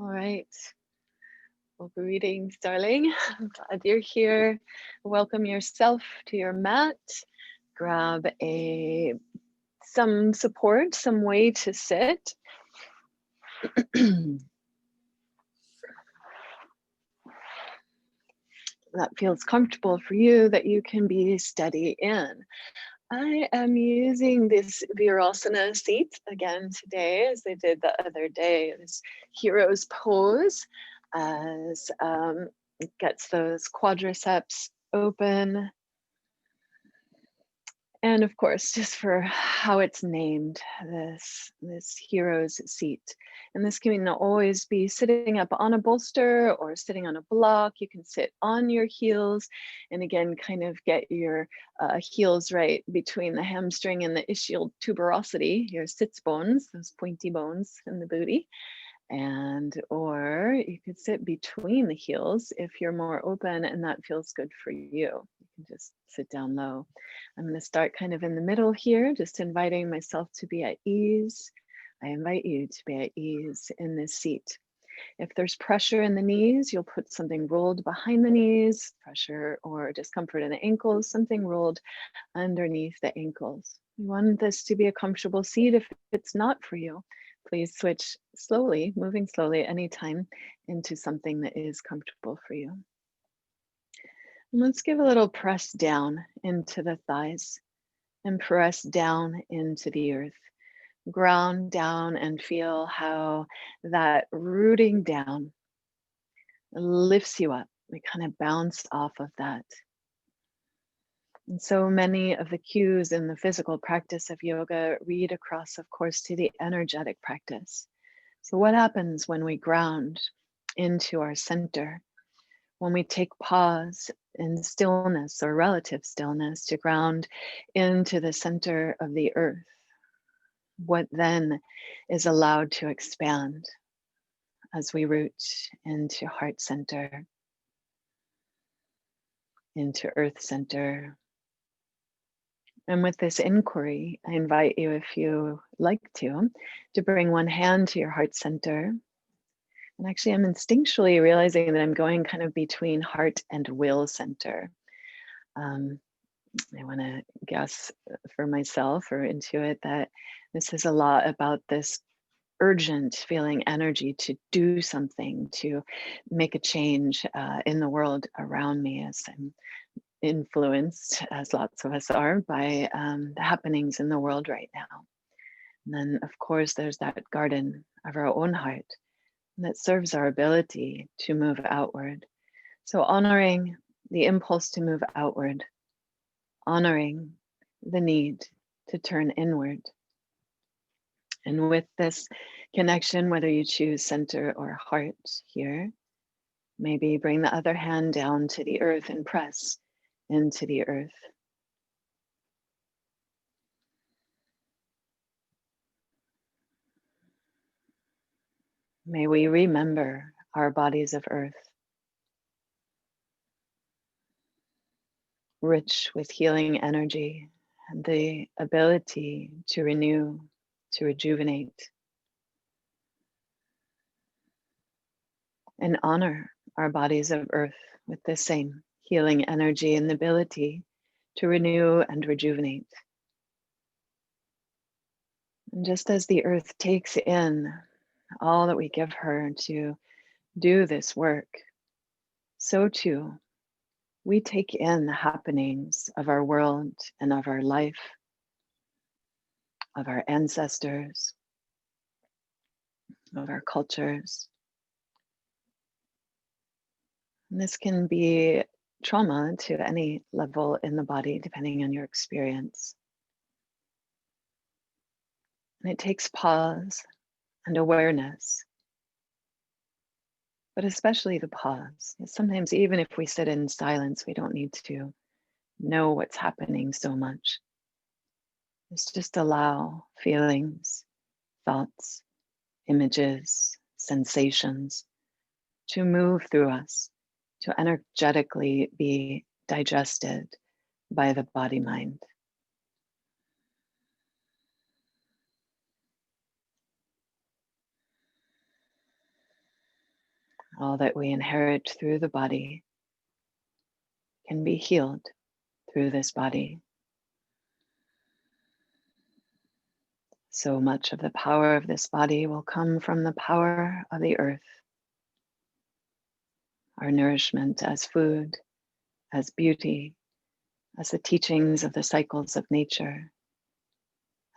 All right. Well, greetings, darling. I'm glad you're here. Welcome yourself to your mat. Grab some support, some way to sit. That feels comfortable for you, that you can be steady in. I am using this Virasana seat again today, as I did the other day, this hero's pose, as it gets those quadriceps open. And of course, just for how it's named, this hero's seat. And this can always be sitting up on a bolster or sitting on a block. You can sit on your heels and again, kind of get your heels right between the hamstring and the ischial tuberosity, your sits bones, those pointy bones in the booty. And or you could sit between the heels if you're more open and that feels good for you. You can just sit down low. I'm going to start kind of in the middle here, just inviting myself to be at ease. I invite you to be at ease in this seat. If there's pressure in the knees, you'll put something rolled behind the knees, pressure or discomfort in the ankles, something rolled underneath the ankles. You want this to be a comfortable seat. If it's not for you, please switch slowly, moving slowly anytime into something that is comfortable for you. And let's give a little press down into the thighs and press down into the earth. Ground down and feel how that rooting down lifts you up. We kind of bounce off of that. And so many of the cues in the physical practice of yoga read across, of course, to the energetic practice. So what happens when we ground into our center? When we take pause in stillness or relative stillness to ground into the center of the earth, what then is allowed to expand as we root into heart center, into earth center? And with this inquiry, I invite you, if you like to bring one hand to your heart center. And actually, I'm instinctually realizing that I'm going kind of between heart and will center. I want to guess for myself or intuit that this is a lot about this urgent feeling energy to do something, to make a change in the world around me, as I'm influenced, as lots of us are, by the happenings in the world right now. And then, of course, there's that garden of our own heart that serves our ability to move outward. So honoring the impulse to move outward, honoring the need to turn inward. And with this connection, whether you choose center or heart here, maybe bring the other hand down to the earth and press into the earth. May we remember our bodies of earth, rich with healing energy and the ability to renew, to rejuvenate, and honor our bodies of earth with the same healing energy and the ability to renew and rejuvenate. And just as the earth takes in all that we give her to do this work, so too we take in the happenings of our world and of our life, of our ancestors, of our cultures. And this can be trauma to any level in the body, depending on your experience. And it takes pause and awareness, but especially the pause. Sometimes, even if we sit in silence, we don't need to know what's happening so much. Let's just allow feelings, thoughts, images, sensations to move through us, to energetically be digested by the body mind. All that we inherit through the body can be healed through this body. So much of the power of this body will come from the power of the earth, our nourishment as food, as beauty, as the teachings of the cycles of nature,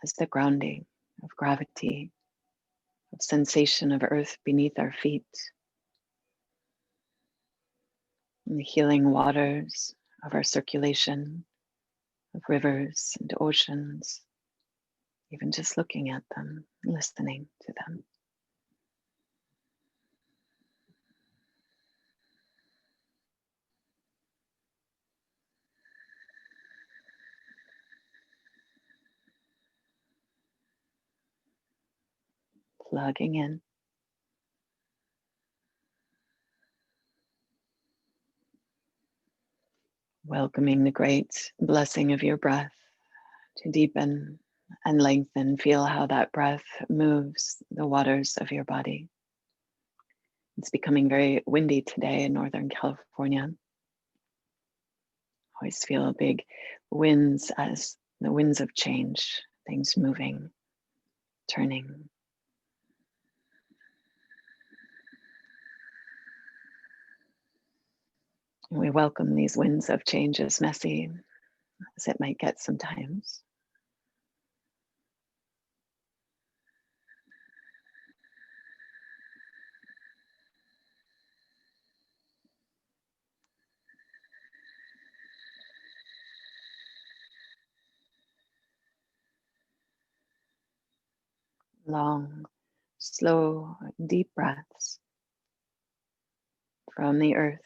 as the grounding of gravity, of sensation of earth beneath our feet, and the healing waters of our circulation, of rivers and oceans, even just looking at them, listening to them. Plugging in. Welcoming the great blessing of your breath to deepen and lengthen. Feel how that breath moves the waters of your body. It's becoming very windy today in Northern California. Always feel big winds as the winds of change, things moving, turning. And we welcome these winds of change, as messy as it might get sometimes. Long, slow, deep breaths from the earth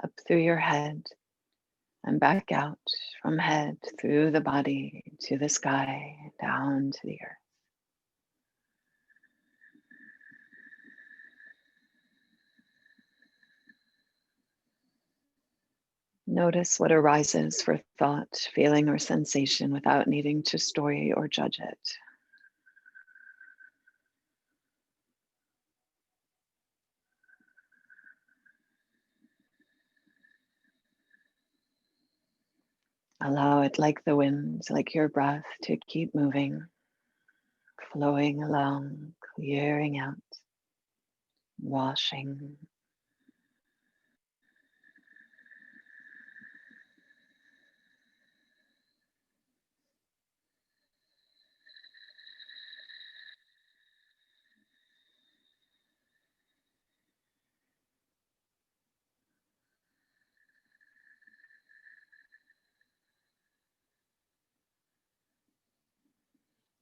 up through your head and back out from head through the body to the sky, down to the earth. Notice what arises for thought, feeling, or sensation without needing to story or judge it. Allow it, like the wind, like your breath, to keep moving, flowing along, clearing out, washing.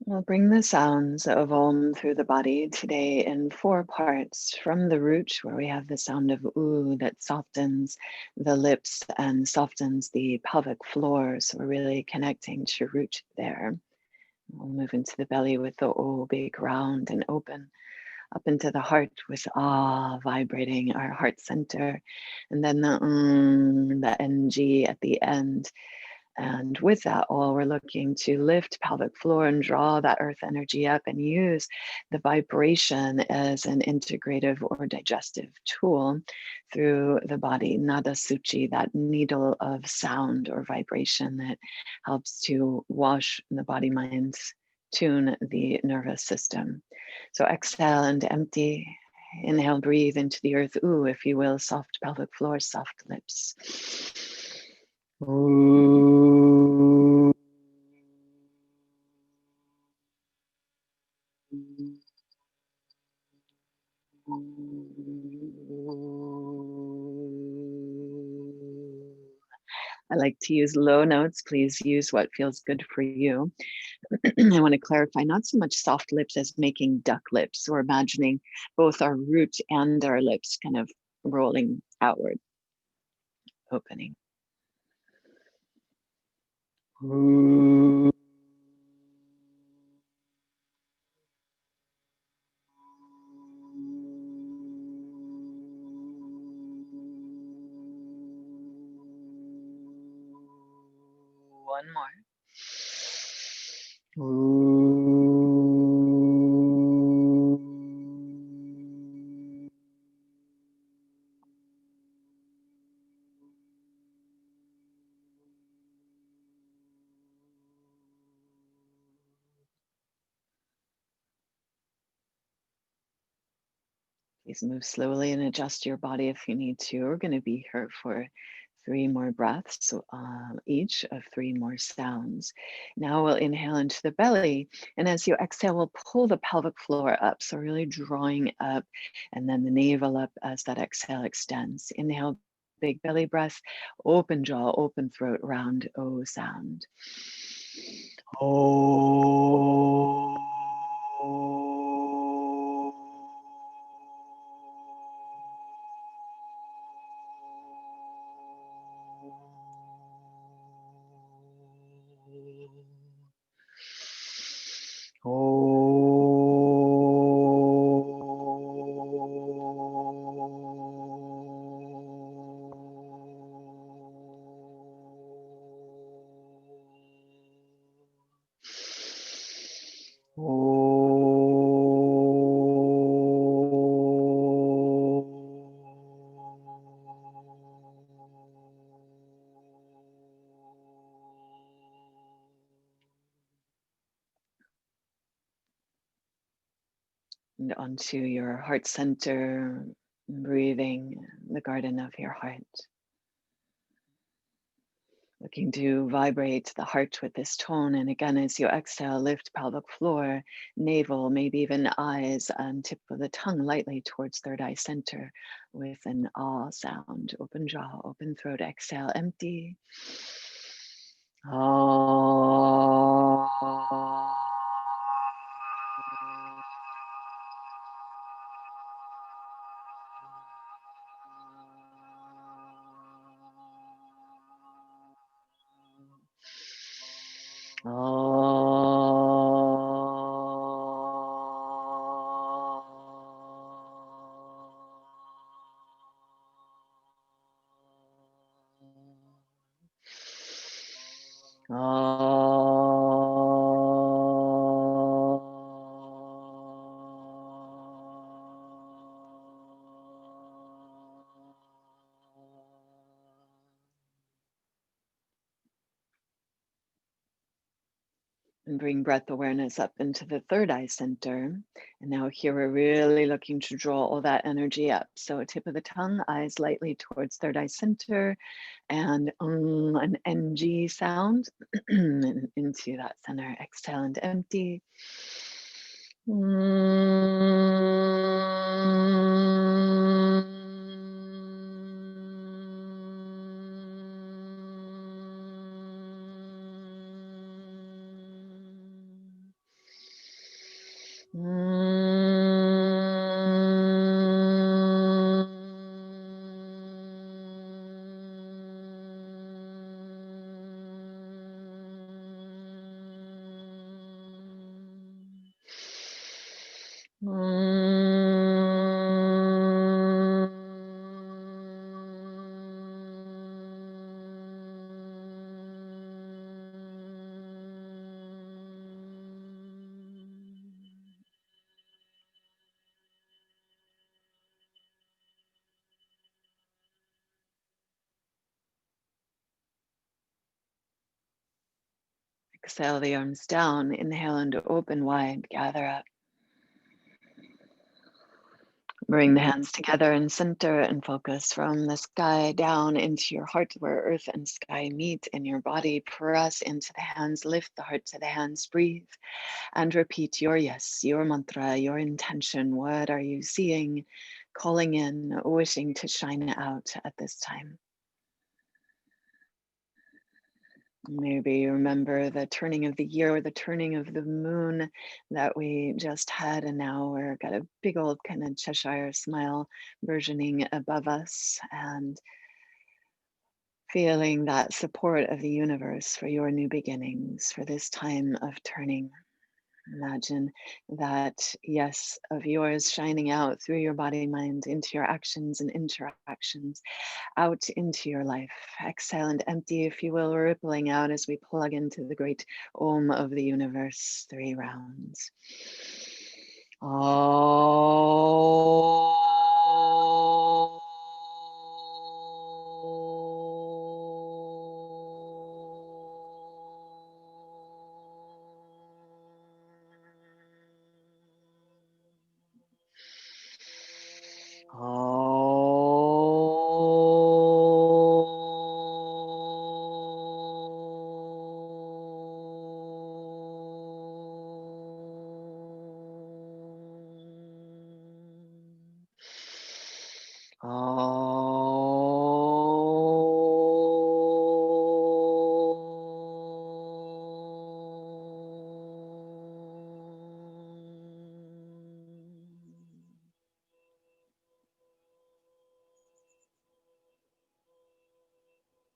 We'll bring the sounds of Om through the body today in 4 parts. From the root, where we have the sound of Oo that softens the lips and softens the pelvic floor. So we're really connecting to root there. We'll move into the belly with the O, big, round, and open. Up into the heart with Ah, vibrating our heart center. And then the NG at the end. And with that all, we're looking to lift pelvic floor and draw that earth energy up and use the vibration as an integrative or digestive tool through the body. Nada Suchi, that needle of sound or vibration that helps to wash the body, mind, tune the nervous system. So exhale and empty. Inhale, breathe into the earth. Ooh, if you will, soft pelvic floor, soft lips. Ooh. I like to use low notes. Please use what feels good for you. I want to clarify, not so much soft lips as making duck lips or imagining both our root and our lips kind of rolling outward, opening. Ooh. One more. Ooh. Please move slowly and adjust your body if you need to. We're going to be here for 3 more breaths, so each of 3 more sounds. Now we'll inhale into the belly, and as you exhale, we'll pull the pelvic floor up, so really drawing up, and then the navel up as that exhale extends. Inhale, big belly breath, open jaw, open throat, round O sound. Oh. And onto your heart center, breathing the garden of your heart. Looking to vibrate the heart with this tone. And again, as you exhale, lift pelvic floor, navel, maybe even eyes, and tip of the tongue lightly towards third eye center with an ah sound. Open jaw, open throat, exhale, empty. Ah. And bring breath awareness up into the third eye center. And now here we're really looking to draw all that energy up. So tip of the tongue, eyes lightly towards third eye center, and an NG sound into that center. Exhale and empty. Exhale the arms down. Inhale and open wide. Gather up. Bring the hands together and center and focus from the sky down into your heart where earth and sky meet in your body. Press into the hands, lift the heart to the hands, breathe and repeat your yes, your mantra, your intention. What are you seeing, calling in, wishing to shine out at this time? Maybe remember the turning of the year or the turning of the moon that we just had, and now we're got a big old kind of Cheshire smile versioning above us, and feeling that support of the universe for your new beginnings, for this time of turning. Imagine that yes of yours shining out through your body, mind, into your actions and interactions, out into your life. Exhale and empty, if you will, rippling out as we plug into the great Om of the universe. 3 rounds. Oh.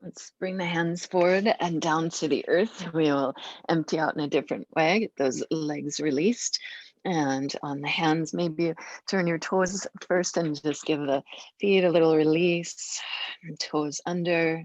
Let's bring the hands forward and down to the earth. We will empty out in a different way, get those legs released. And on the hands, maybe turn your toes first and just give the feet a little release. Toes under.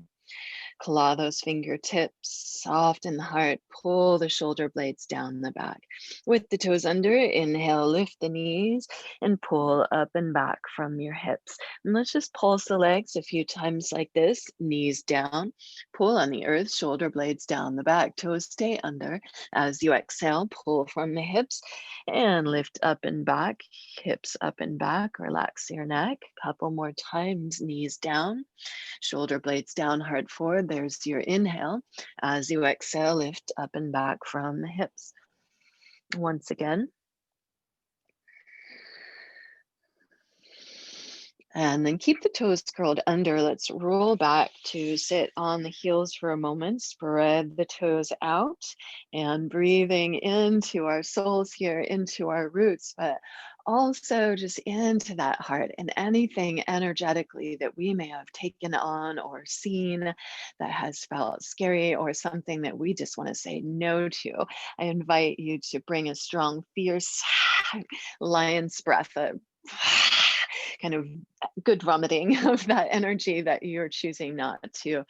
Claw those fingertips, soften the heart, pull the shoulder blades down the back. With the toes under, inhale, lift the knees and pull up and back from your hips. And let's just pulse the legs a few times like this, knees down, pull on the earth, shoulder blades down the back, toes stay under. As you exhale, pull from the hips and lift up and back, hips up and back, relax your neck. Couple more times, knees down. Shoulder blades down, heart forward. There's your inhale. As you exhale, lift up and back from the hips. Once again. And then keep the toes curled under. Let's roll back to sit on the heels for a moment. Spread the toes out and breathing into our soles here, into our roots, but also just into that heart and anything energetically that we may have taken on or seen that has felt scary or something that we just want to say no to. I invite you to bring a strong, fierce lion's breath, a kind of good vomiting of that energy that you're choosing not to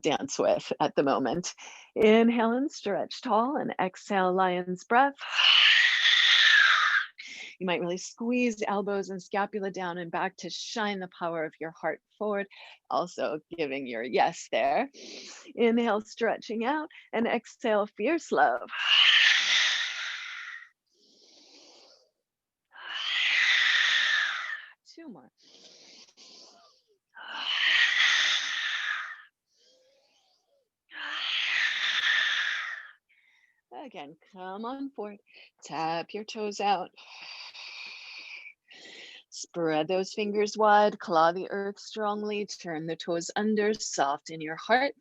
dance with at the moment. Inhale and stretch tall, and exhale, lion's breath. You might really squeeze elbows and scapula down and back to shine the power of your heart forward. Also giving your yes there. Inhale, stretching out, and exhale, fierce love. Two more. Again, come on forward. Tap your toes out. Spread those fingers wide, claw the earth strongly, turn the toes under, soften your heart.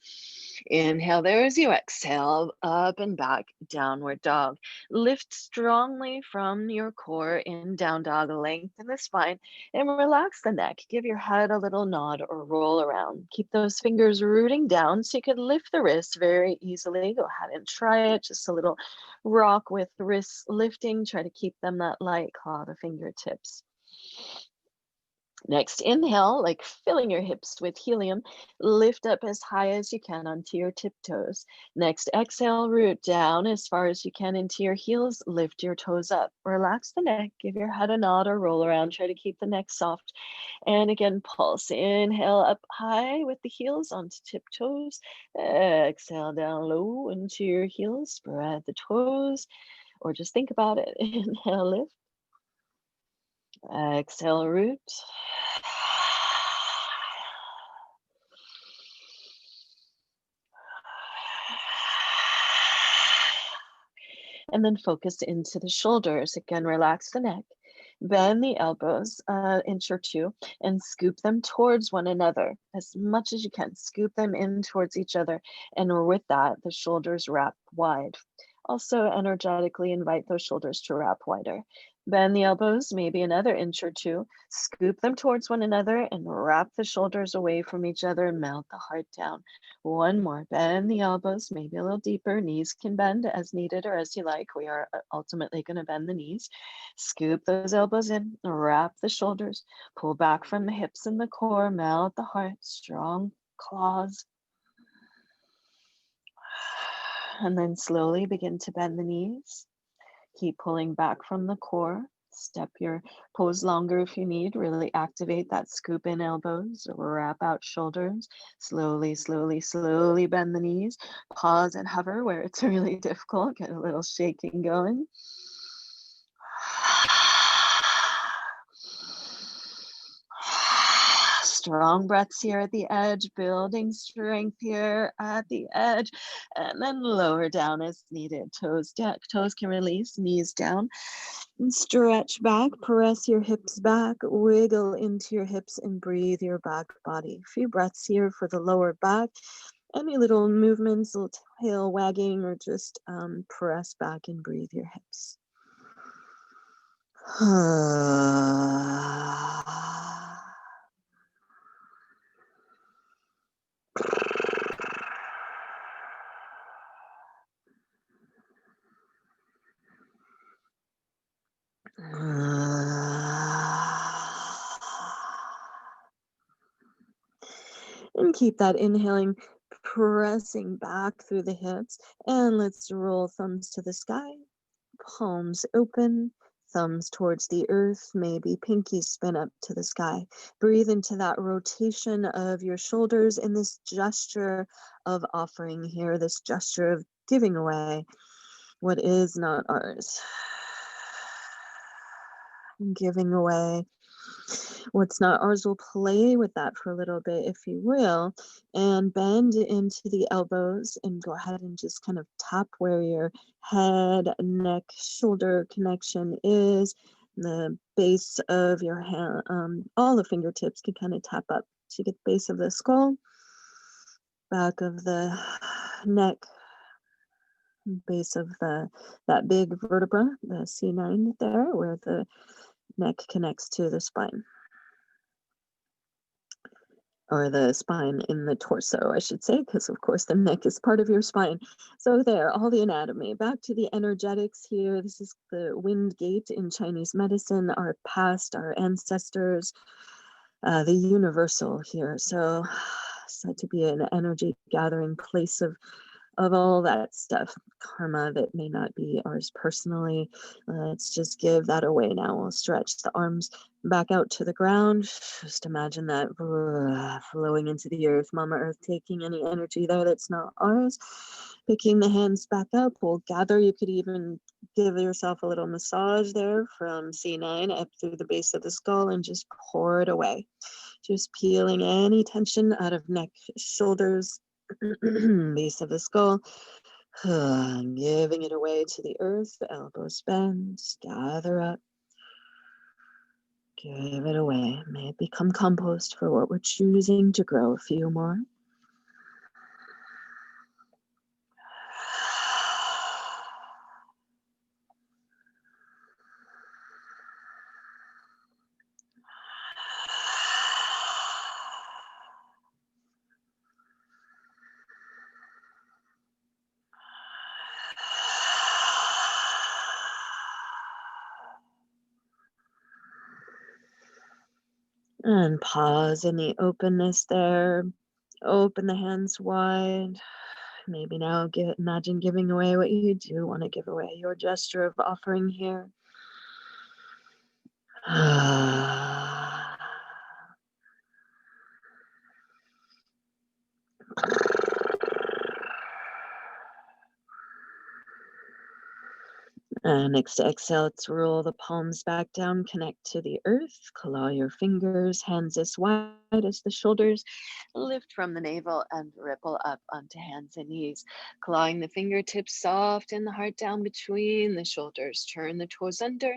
Inhale there as you exhale, up and back, downward dog. Lift strongly from your core in down dog, lengthen the spine, and relax the neck. Give your head a little nod or roll around. Keep those fingers rooting down so you can lift the wrists very easily. Go ahead and try it. Just a little rock with the wrists lifting. Try to keep them that light, claw the fingertips. Next, inhale, like filling your hips with helium. Lift up as high as you can onto your tiptoes. Next, exhale, root down as far as you can into your heels. Lift your toes up. Relax the neck. Give your head a nod or roll around. Try to keep the neck soft. And again, pulse. Inhale up high with the heels onto tiptoes. Exhale down low into your heels. Spread the toes, or just think about it. Inhale, lift. Exhale, root. And then focus into the shoulders. Again, relax the neck. Bend the elbows an inch or two and scoop them towards one another as much as you can. Scoop them in towards each other. And with that, the shoulders wrap wide. Also energetically invite those shoulders to wrap wider. Bend the elbows maybe another inch or two. Scoop them towards one another and wrap the shoulders away from each other and melt the heart down. One more. Bend the elbows, maybe a little deeper. Knees can bend as needed or as you like. We are ultimately going to bend the knees. Scoop those elbows in, wrap the shoulders, pull back from the hips and the core, melt the heart, strong claws. And then slowly begin to bend the knees. Keep pulling back from the core. Step your pose longer if you need. Really activate that scoop in elbows, wrap out shoulders. Slowly, slowly, slowly bend the knees. Pause and hover where it's really difficult. Get a little shaking going. strong breaths here at the edge, building strength here at the edge, and then lower down as needed. Toes can release, knees down, and stretch back, press your hips back, wiggle into your hips and breathe your back body. A few breaths here for the lower back. Any little movements, little tail wagging, or just press back and breathe your hips. And keep that inhaling, pressing back through the hips. And let's roll thumbs to the sky, palms open, thumbs towards the earth, maybe pinkies spin up to the sky. Breathe into that rotation of your shoulders in this gesture of offering here, this gesture of giving away what is not ours. Giving away what's not ours. We'll play with that for a little bit, if you will, and bend into the elbows and go ahead and just kind of tap where your head, neck, shoulder connection is. The base of your hand, all the fingertips can kind of tap up. So you get the base of the skull, back of the neck, base of that big vertebra, the C9 there, where the neck connects to the spine. Or the spine in the torso, I should say, because of course the neck is part of your spine. So there, all the anatomy. Back to the energetics here. This is the wind gate in Chinese medicine, our past, our ancestors, the universal here. So said to be an energy gathering place of all that stuff, karma that may not be ours personally. Let's just give that away now. We'll stretch the arms back out to the ground. Just imagine that flowing into the earth, Mama Earth taking any energy there that's not ours. Picking the hands back up, we'll gather. You could even give yourself a little massage there from C9 up through the base of the skull and just pour it away. Just peeling any tension out of neck, shoulders, base of the skull, giving it away to the earth. The elbows bend, gather up, give it away. May it become compost for what we're choosing to grow. A few more. And pause in the openness there. Open the hands wide. Maybe now imagine giving away what you do want to give away. Your gesture of offering here. Next exhale, let's roll the palms back down, connect to the earth, claw your fingers, hands as wide as the shoulders, lift from the navel and ripple up onto hands and knees, clawing the fingertips soft and the heart down between the shoulders. Turn the toes under,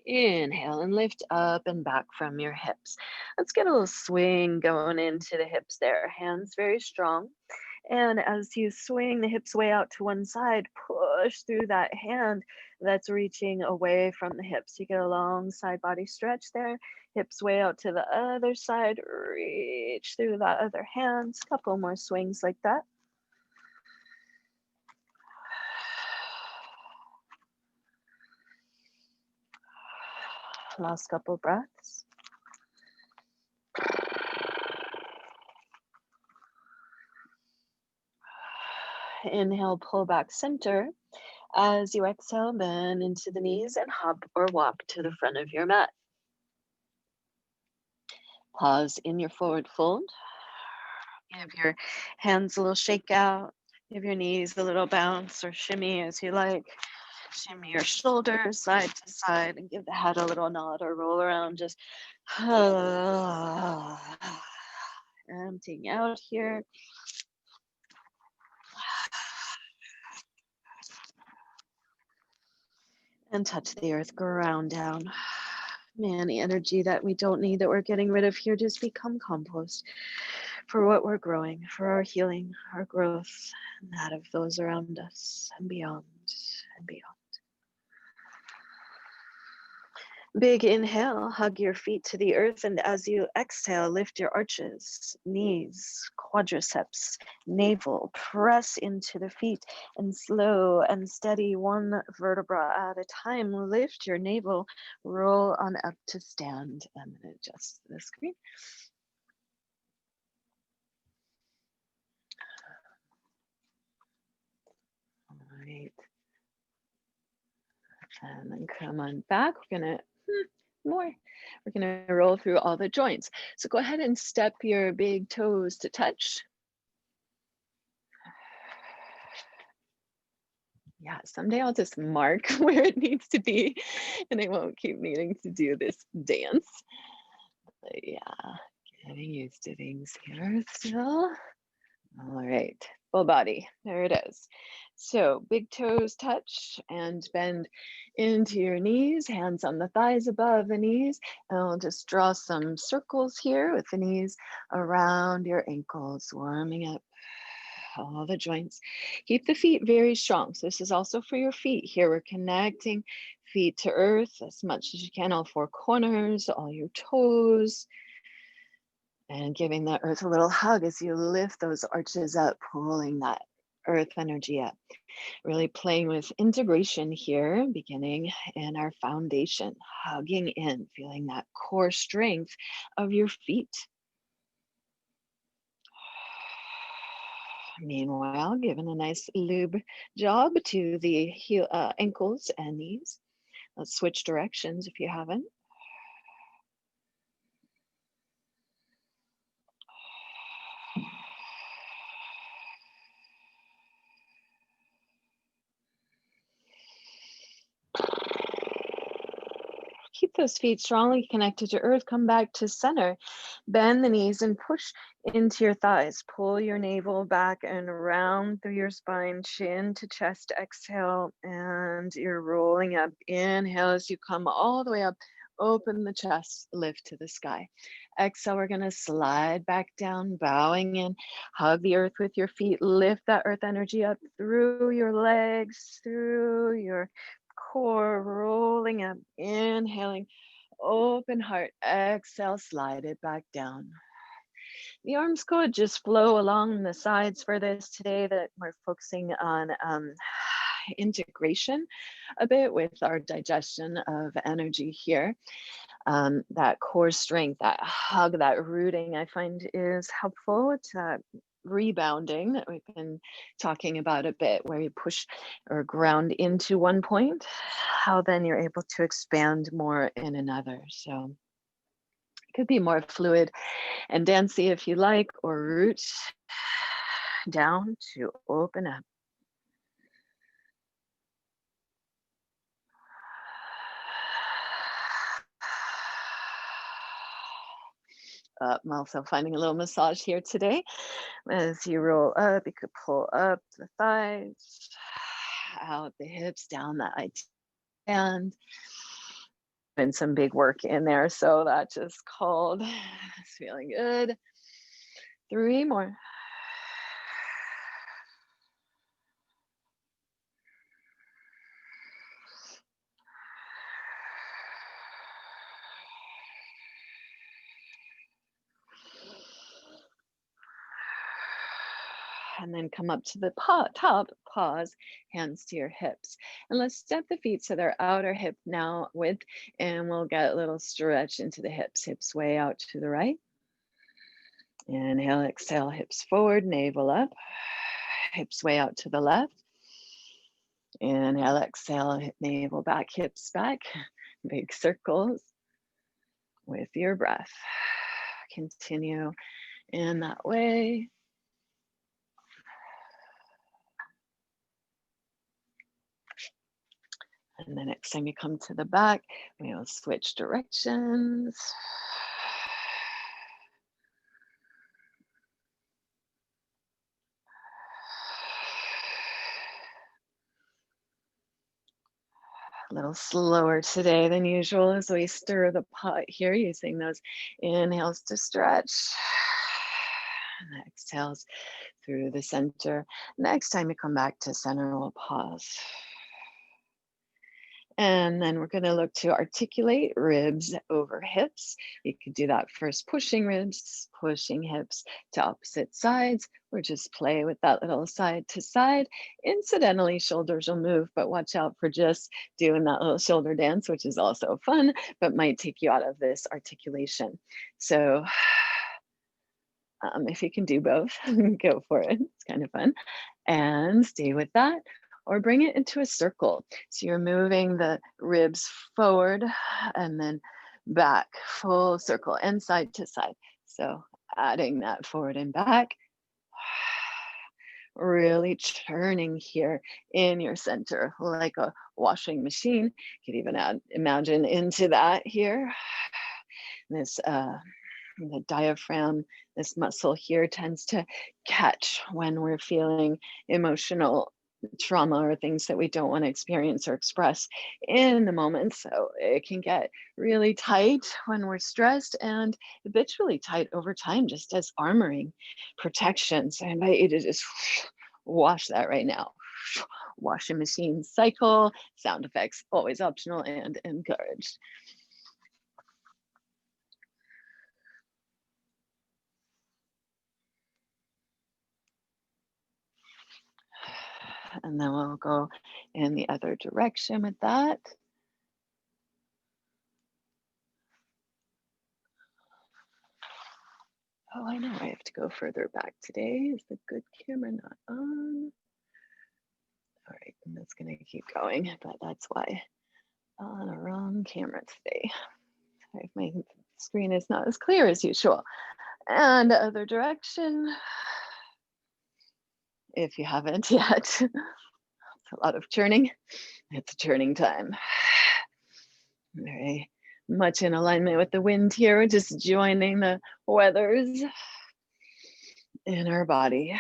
inhale and lift up and back from your hips. Let's get a little swing going into the hips there, hands very strong. And as you swing the hips way out to one side, push through that hand that's reaching away from the hips. You get a long side body stretch there. Hips way out to the other side, reach through that other hand. Couple more swings like that. Last couple breaths. Inhale, pull back center. As you exhale, bend into the knees and hop or walk to the front of your mat. Pause in your forward fold. Give your hands a little shake out. Give your knees a little bounce or shimmy as you like. Shimmy your shoulders side to side and give the head a little nod or roll around. Just Emptying out here. And touch the earth, ground down. May any energy that we don't need, that we're getting rid of here, just become compost for what we're growing, for our healing, our growth, and that of those around us and beyond and beyond. Big inhale, hug your feet to the earth, and as you exhale, lift your arches, knees, quadriceps, navel, press into the feet, and slow and steady, one vertebra at a time. Lift your navel, roll on up to stand, and adjust the screen. All right. And then come on back. We're gonna more. We're gonna roll through all the joints. So go ahead and step your big toes to touch. Yeah, someday I'll just mark where it needs to be and I won't keep needing to do this dance. But yeah, getting used to things here still. All right, full body, there it is. So big toes touch and bend into your knees, hands on the thighs above the knees. And I'll just draw some circles here with the knees around your ankles, warming up all the joints. Keep the feet very strong. So this is also for your feet here. We're connecting feet to earth as much as you can, all four corners, all your toes, and giving the earth a little hug as you lift those arches up, pulling that earth energy up. Really playing with integration here, beginning in our foundation, hugging in, feeling that core strength of your feet. Meanwhile, giving a nice lube job to the ankles and knees. Let's switch directions if you haven't. Keep those feet strongly connected to earth. Come back to center. Bend the knees and push into your thighs. Pull your navel back and round through your spine, chin to chest. Exhale, and you're rolling up. Inhale as you come all the way up. Open the chest, lift to the sky. Exhale, we're going to slide back down, bowing in. Hug the earth with your feet. Lift that earth energy up through your legs, through your core, rolling up, inhaling, open heart, exhale, slide it back down. The arms could just flow along the sides for this today, that we're focusing on integration a bit with our digestion of energy here. That core strength, that hug, that rooting, I find is helpful. It's rebounding that we've been talking about a bit, where you push or ground into one point, how then you're able to expand more in another. So it could be more fluid and dancey if you like, or root down to open up. I'm also finding a little massage here today. As you roll up, you could pull up the thighs, out the hips, down the IT band. And some big work in there. So that just called. It's feeling good. 3 more. And then come up to the top, pause, hands to your hips. And let's step the feet to their outer hip now width, and we'll get a little stretch into the hips way out to the right. Inhale, exhale, hips forward, navel up, hips way out to the left. Inhale, exhale, navel back, hips back, big circles with your breath. Continue in that way. And the next time you come to the back, we'll switch directions. A little slower today than usual as we stir the pot here, using those inhales to stretch and exhales through the center. Next time you come back to center, we'll pause. And then we're going to look to articulate ribs over hips. You could do that first, pushing ribs, pushing hips to opposite sides, or just play with that little side to side. Incidentally, shoulders will move, but watch out for just doing that little shoulder dance, which is also fun, but might take you out of this articulation. So if you can do both, go for it. It's kind of fun. And stay with that, or bring it into a circle. So you're moving the ribs forward and then back, full circle, and side to side. So adding that forward and back, really churning here in your center like a washing machine. You could even imagine into that here. This the diaphragm, this muscle here, tends to catch when we're feeling emotional trauma or things that we don't want to experience or express in the moment. So it can get really tight when we're stressed, and it gets really tight over time, just as armoring protection. So I invite you to just wash that right now. Washing machine cycle, sound effects always optional and encouraged. And then we'll go in the other direction with that. Oh, I know I have to go further back today. Is the good camera not on? All right, and that's gonna keep going, but that's why on a wrong camera today. Sorry if my screen is not as clear as usual. And the other direction, if you haven't yet. It's a lot of churning. It's churning time. Very much in alignment with the wind here, just joining the weathers in our body.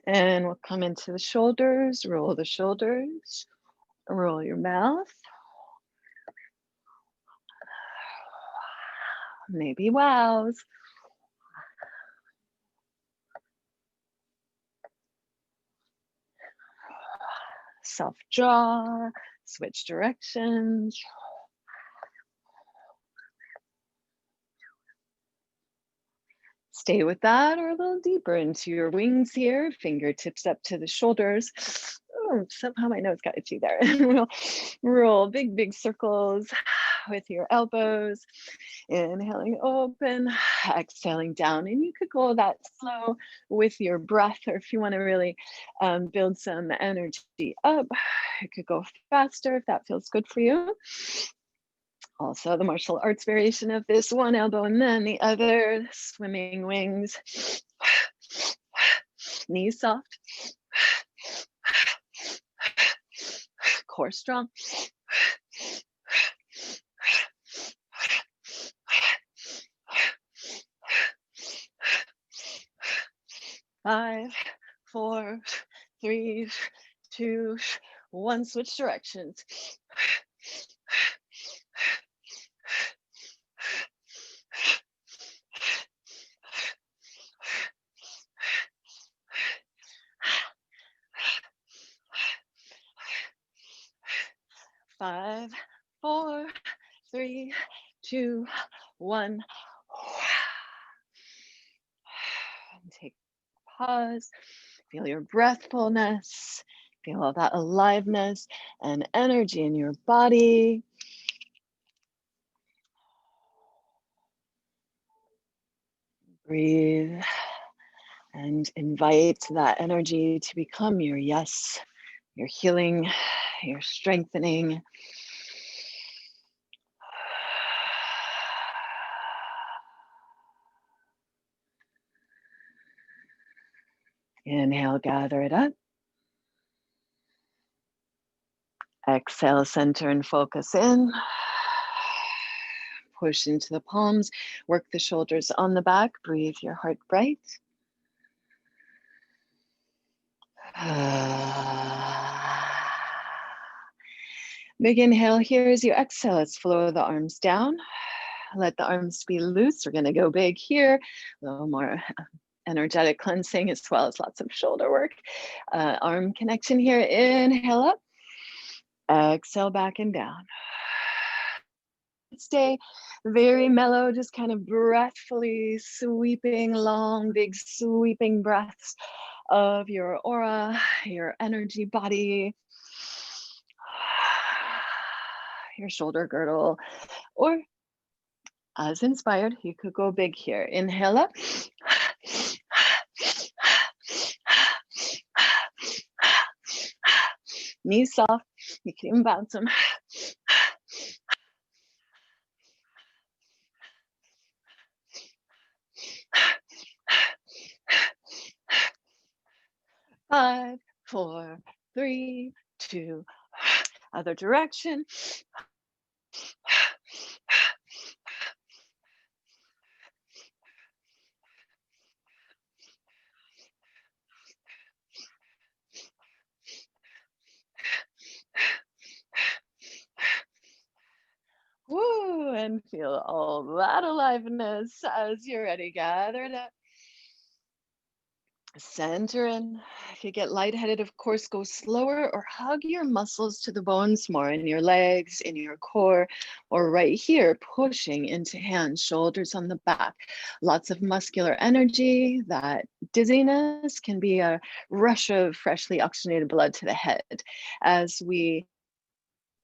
And we'll come into the shoulders, roll the shoulders, roll your mouth. Maybe wows. Soft jaw, switch directions. Stay with that, or a little deeper into your wings here, fingertips up to the shoulders. Oh, somehow my nose got itchy there. We'll roll big, big circles with your elbows. Inhaling open, exhaling down. And you could go that slow with your breath, or if you want to really build some energy up, you could go faster if that feels good for you. Also, the martial arts variation of this, one elbow and then the other, swimming wings. Knees soft. Core strong. Five, four, three, two, one. Switch directions. 5, 4, 3, 2, 1. Take a pause. Feel your breathfulness. Feel all that aliveness and energy in your body. Breathe and invite that energy to become your yes, your healing, your strengthening. Inhale, gather it up. Exhale, center and focus in. Push into the palms, work the shoulders on the back, breathe your heart bright. Big inhale here as you exhale. Let's flow the arms down. Let the arms be loose. We're going to go big here. A little more energetic cleansing as well as lots of shoulder work. Arm connection here. Inhale up. Exhale back and down. Stay very mellow, just kind of breathfully sweeping long, big sweeping breaths of your aura, your energy body, your shoulder girdle, or as inspired, you could go big here. Inhale up. Knees soft, you can even bounce them. 5, 4, 3, 2, other direction. Woo, and feel all that aliveness as you're ready. Gather it up. Center in. If you get lightheaded, of course, go slower or hug your muscles to the bones more in your legs, in your core, or right here, pushing into hands, shoulders on the back. Lots of muscular energy. That dizziness can be a rush of freshly oxygenated blood to the head. As we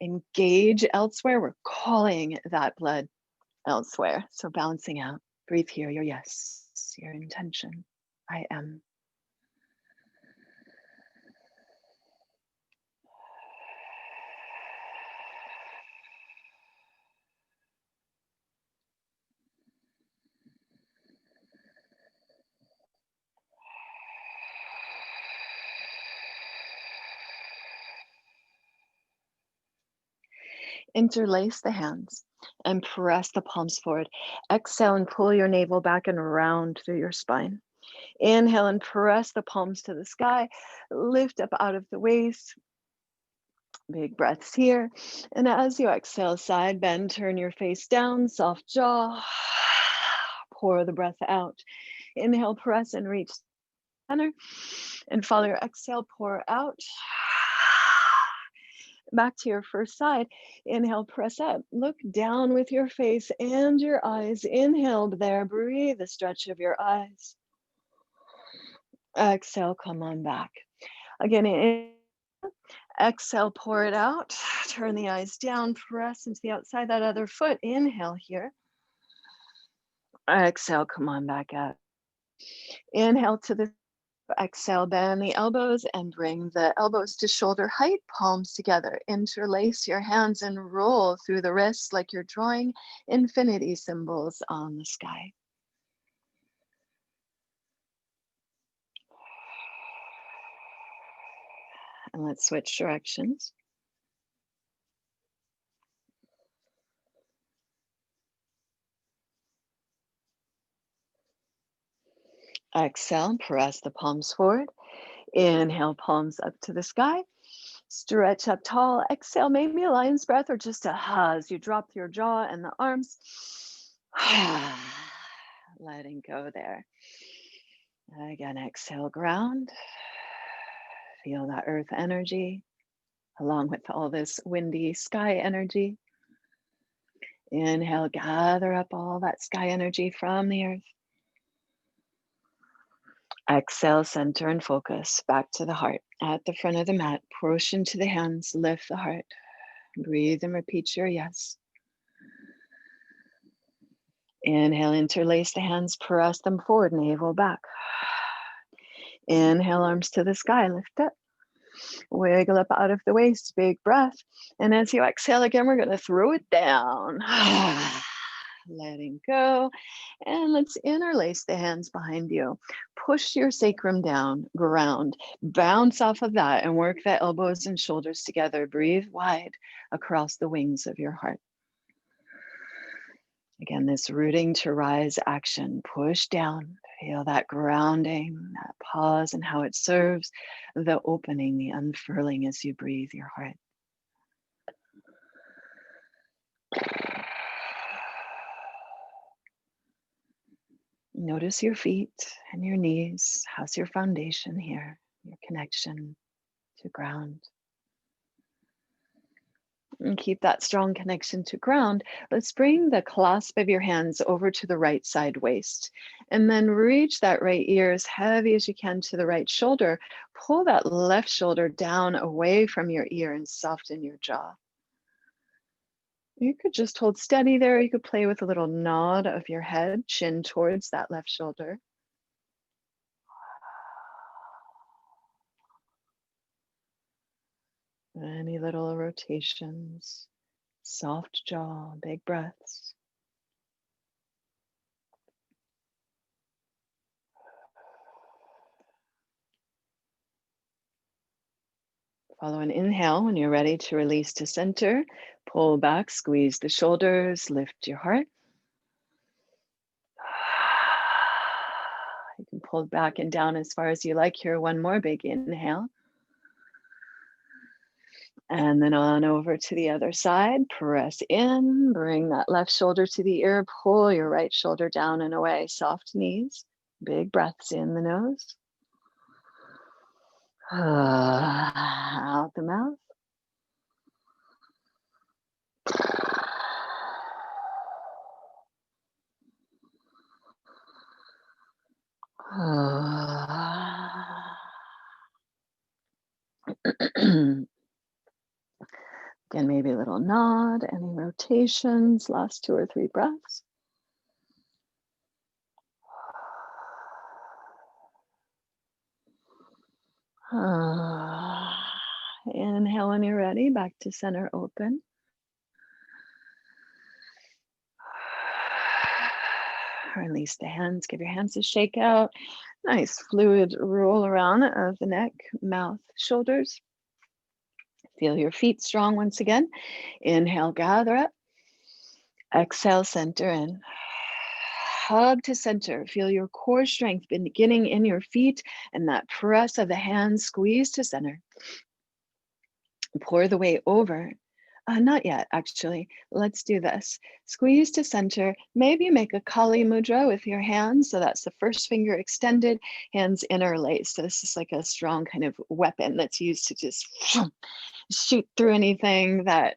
engage elsewhere, we're calling that blood elsewhere. So balancing out. Breathe here, your yes, your intention. I am. Interlace the hands and press the palms forward. Exhale and pull your navel back and round through your spine. Inhale and press the palms to the sky. Lift up out of the waist. Big breaths here. And as you exhale, side bend, turn your face down, soft jaw. Pour the breath out. Inhale, press and reach center. And follow your exhale, pour out. Back to your first side. Inhale, press up. Look down with your face and your eyes. Inhale there. Breathe the stretch of your eyes. Exhale, come on back. Again, exhale, pour it out. Turn the eyes down. Press into the outside that other foot. Inhale here. Exhale, come on back up. Inhale to the exhale, bend the elbows and bring the elbows to shoulder height, palms together. Interlace your hands and roll through the wrists like you're drawing infinity symbols on the sky. And let's switch directions. Exhale, press the palms forward. Inhale, palms up to the sky. Stretch up tall. Exhale, maybe a lion's breath or just a as you drop your jaw and the arms. Letting go there. Again, exhale, ground. Feel that earth energy along with all this windy sky energy. Inhale, gather up all that sky energy from the earth. Exhale, center and focus back to the heart. At the front of the mat, push into the hands, lift the heart. Breathe and repeat your yes. Inhale, interlace the hands, press them forward, navel back. Inhale, arms to the sky, lift up. Wiggle up out of the waist, big breath. And as you exhale again, we're going to throw it down. letting go. And let's interlace the hands behind you. Push your sacrum down, ground, bounce off of that and work the elbows and shoulders together. Breathe wide across the wings of your heart. Again, this rooting to rise action, push down, feel that grounding, that pause, and how it serves the opening, the unfurling as you breathe your heart. Notice your feet and your knees. How's your foundation here? Your connection to ground. And keep that strong connection to ground. Let's bring the clasp of your hands over to the right side waist. And then reach that right ear as heavy as you can to the right shoulder. Pull that left shoulder down away from your ear and soften your jaw. You could just hold steady there. You could play with a little nod of your head, chin towards that left shoulder. Any little rotations, soft jaw, big breaths. Follow an inhale when you're ready to release to center. Pull back, squeeze the shoulders, lift your heart. You can pull back and down as far as you like here. One more big inhale. And then on over to the other side. Press in, bring that left shoulder to the ear. Pull your right shoulder down and away. Soft knees, big breaths in the nose. Out the mouth. Again, maybe a little nod, any rotations, last 2 or 3 breaths. Inhale when you're ready, back to center open. Release the hands, give your hands a shake out. Nice fluid roll around of the neck, mouth, shoulders. Feel your feet strong once again. Inhale, gather up. Exhale, center in. Hug to center. Feel your core strength beginning in your feet and that press of the hands, squeeze to center. Pour the weight over. Not yet, actually. Let's do this. Squeeze to center. Maybe make a Kali Mudra with your hands. So that's the first finger extended, hands interlaced. So this is like a strong kind of weapon that's used to just shoot through anything that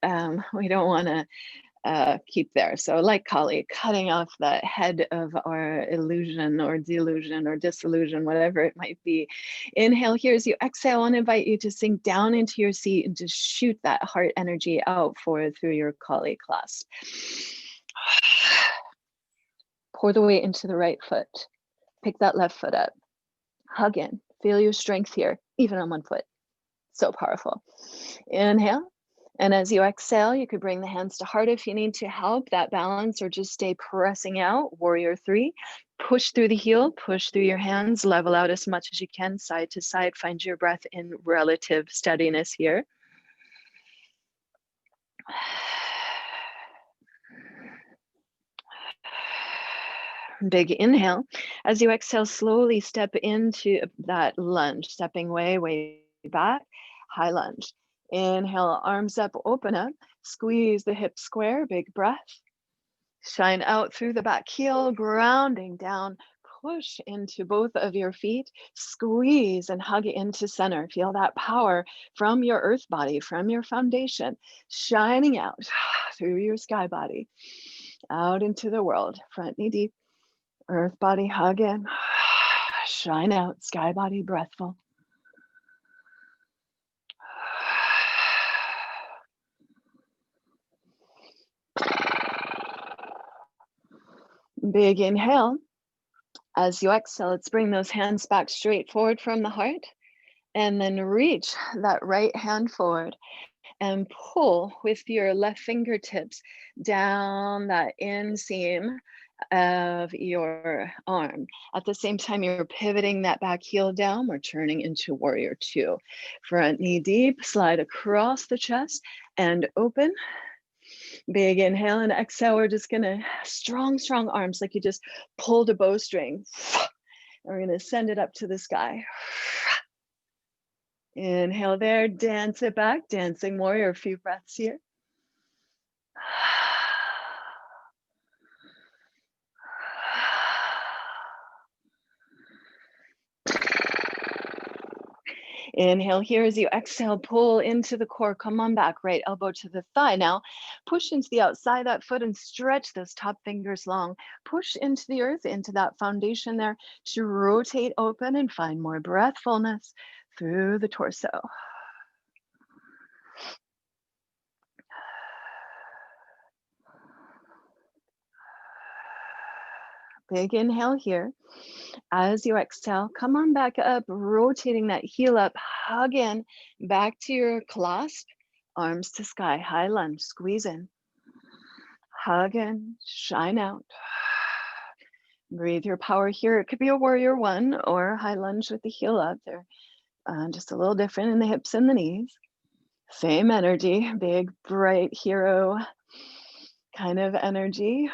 we don't want to keep there. So like Kali, cutting off the head of our illusion or delusion or disillusion, whatever it might be. Inhale here as you exhale. I want to invite you to sink down into your seat and just shoot that heart energy out forward through your Kali clasp. Pour the weight into the right foot. Pick that left foot up. Hug in. Feel your strength here, even on one foot. So powerful. Inhale. And as you exhale, you could bring the hands to heart if you need to help that balance or just stay pressing out. Warrior 3. Push through the heel, push through your hands, level out as much as you can, side to side. Find your breath in relative steadiness here. Big inhale. As you exhale, slowly step into that lunge, stepping way back, high lunge. Inhale, arms up, open up, squeeze the hips square, big breath. Shine out through the back heel, grounding down, push into both of your feet, squeeze and hug into center. Feel that power from your earth body, from your foundation, shining out through your sky body, out into the world, front knee deep, earth body, hug in, shine out, sky body, breathful. Big inhale. As you exhale, let's bring those hands back straight forward from the heart. And then reach that right hand forward and pull with your left fingertips down that inseam of your arm. At the same time, you're pivoting that back heel down. We're turning into warrior two. Front knee deep, slide across the chest and open. Big inhale and exhale. We're just gonna strong, strong arms like you just pulled a bowstring. And we're gonna send it up to the sky. Inhale there, dance it back, dancing warrior, a few breaths here. Inhale here as you exhale, pull into the core, come on back, right elbow to the thigh. Now push into the outside of that foot and stretch those top fingers long. Push into the earth, into that foundation there to rotate open and find more breathfulness through the torso. Big inhale here. As you exhale, come on back up, rotating that heel up, hug in, back to your clasp, arms to sky, high lunge, squeeze in. Hug in, shine out. Breathe your power here. It could be a warrior one or high lunge with the heel up. They're just a little different in the hips and the knees. Same energy, big, bright hero kind of energy.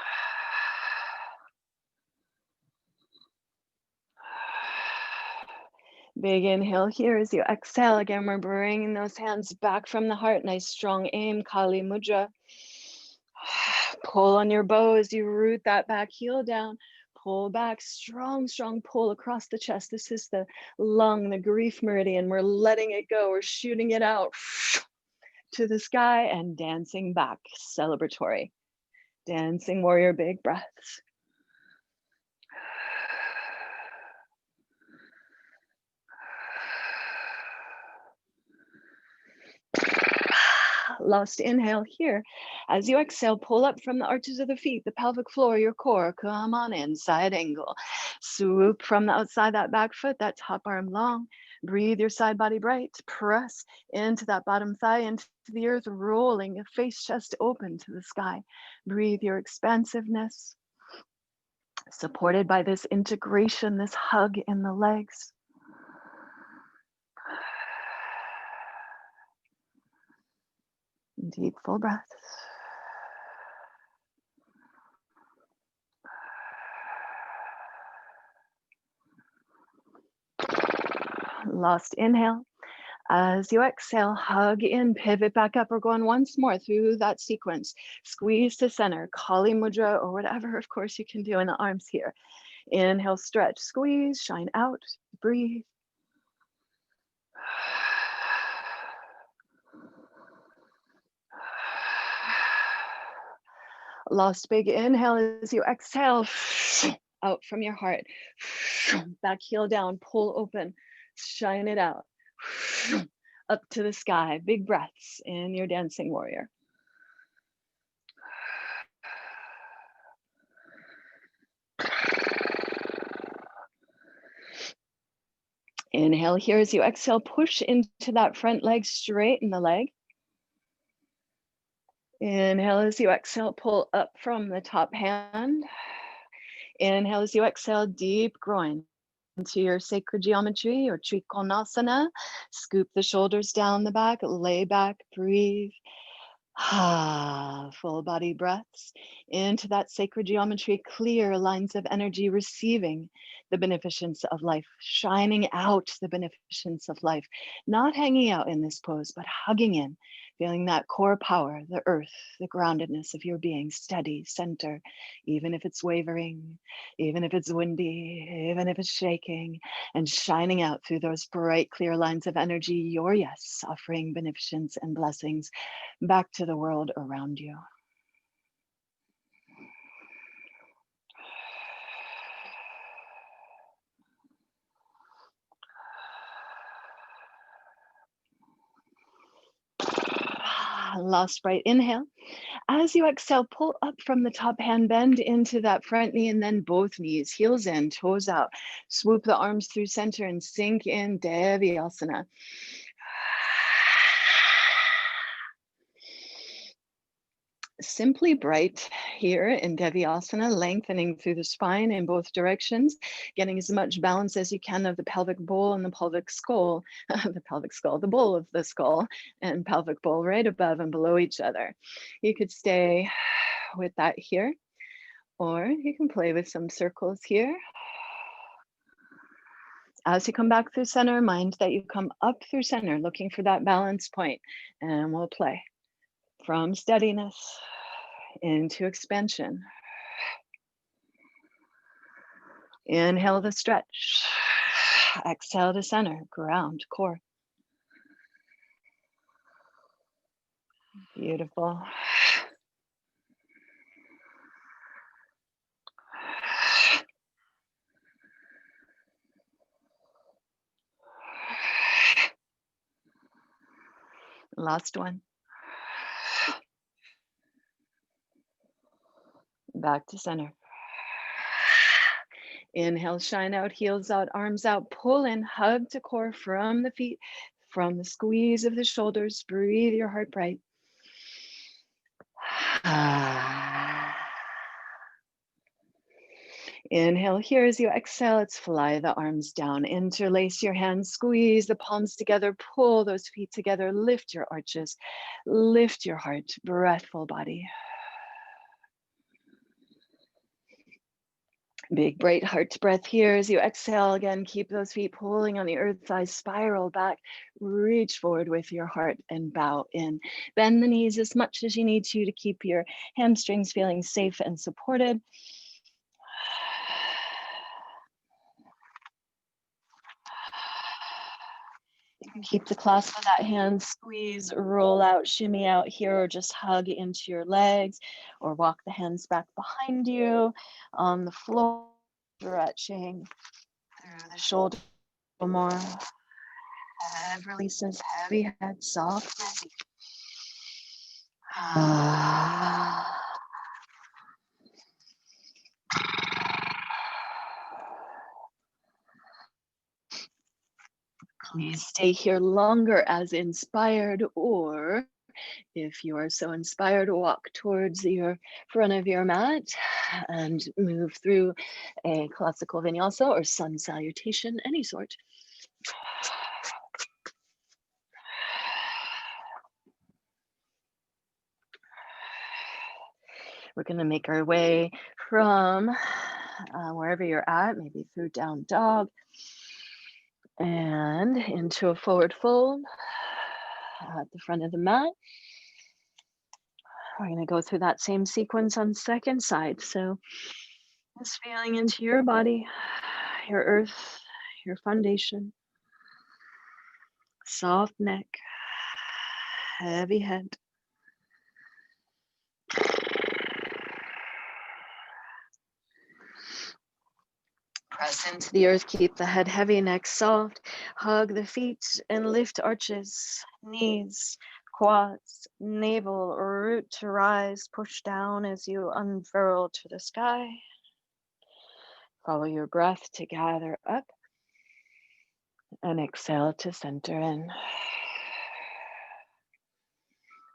Big inhale here as you exhale. Again, we're bringing those hands back from the heart. Nice strong aim, Kali Mudra. Pull on your bow as you root that back heel down. Pull back, strong, strong pull across the chest. This is the lung, the grief meridian. We're letting it go. We're shooting it out to the sky and dancing back, celebratory. Dancing warrior, big breaths. Last inhale here. As you exhale, pull up from the arches of the feet, the pelvic floor, your core. Come on in, side angle. Swoop from the outside, that back foot, that top arm long. Breathe your side body bright. Press into that bottom thigh, into the earth, rolling, face, chest open to the sky. Breathe your expansiveness, supported by this integration, this hug in the legs. Deep, full breaths. Last inhale. As you exhale, hug in, pivot back up. We're going once more through that sequence. Squeeze to center, Kali Mudra, or whatever, of course, you can do in the arms here. Inhale, stretch, squeeze, shine out, breathe. Last big inhale as you exhale, out from your heart. Back heel down, pull open, shine it out. Up to the sky, big breaths in your dancing warrior. Inhale here as you exhale, push into that front leg, straighten the leg. Inhale as you exhale, pull up from the top hand. Inhale as you exhale, deep groin into your sacred geometry or Trikonasana. Scoop the shoulders down the back, lay back, breathe. Full body breaths into that sacred geometry, clear lines of energy, receiving the beneficence of life, shining out the beneficence of life, not hanging out in this pose, but hugging in, feeling that core power, the earth, the groundedness of your being, steady, center, even if it's wavering, even if it's windy, even if it's shaking, and shining out through those bright, clear lines of energy, your yes, offering beneficence and blessings back to the world around you. Last bright inhale. As you exhale, pull up from the top hand, bend into that front knee, and then both knees, heels in, toes out. Swoop the arms through center and sink in Devyasana. Simply bright here in Devyasana, lengthening through the spine in both directions, getting as much balance as you can of the pelvic bowl and the pelvic skull, the bowl of the skull and pelvic bowl right above and below each other. You could stay with that here, or you can play with some circles here. As you come back through center, mind that you come up through center, looking for that balance point, and we'll play from steadiness into expansion. Inhale the stretch. Exhale to center, ground, core. Beautiful. Last one. Back to center. Inhale, shine out, heels out, arms out, pull in, hug to core from the feet, from the squeeze of the shoulders. Breathe your heart bright. Inhale here as you exhale, let's fly the arms down. Interlace your hands, squeeze the palms together, pull those feet together, lift your arches, lift your heart, breathful body. Big bright heart breath here as you exhale. Again, keep those feet pulling on the earth, thighs spiral back, reach forward with your heart and bow in. Bend the knees as much as you need to keep your hamstrings feeling safe and supported. You can keep the clasp of that hand, squeeze, roll out, shimmy out here, or just hug into your legs, or walk the hands back behind you on the floor, stretching through the shoulder a little more. Head releases, heavy head, soft neck. Please stay here longer as inspired, or if you are so inspired, walk towards your front of your mat and move through a classical vinyasa or sun salutation, any sort. We're going to make our way from wherever you're at, maybe through down dog, and into a forward fold at the front of the mat. We're going to go through that same sequence on second side. So just feeling into your body, your earth, your foundation, soft neck, heavy head. Press into the earth, keep the head heavy, neck soft. Hug the feet and lift arches, knees, quads, navel, root to rise. Push down as you unfurl to the sky. Follow your breath to gather up and exhale to center in.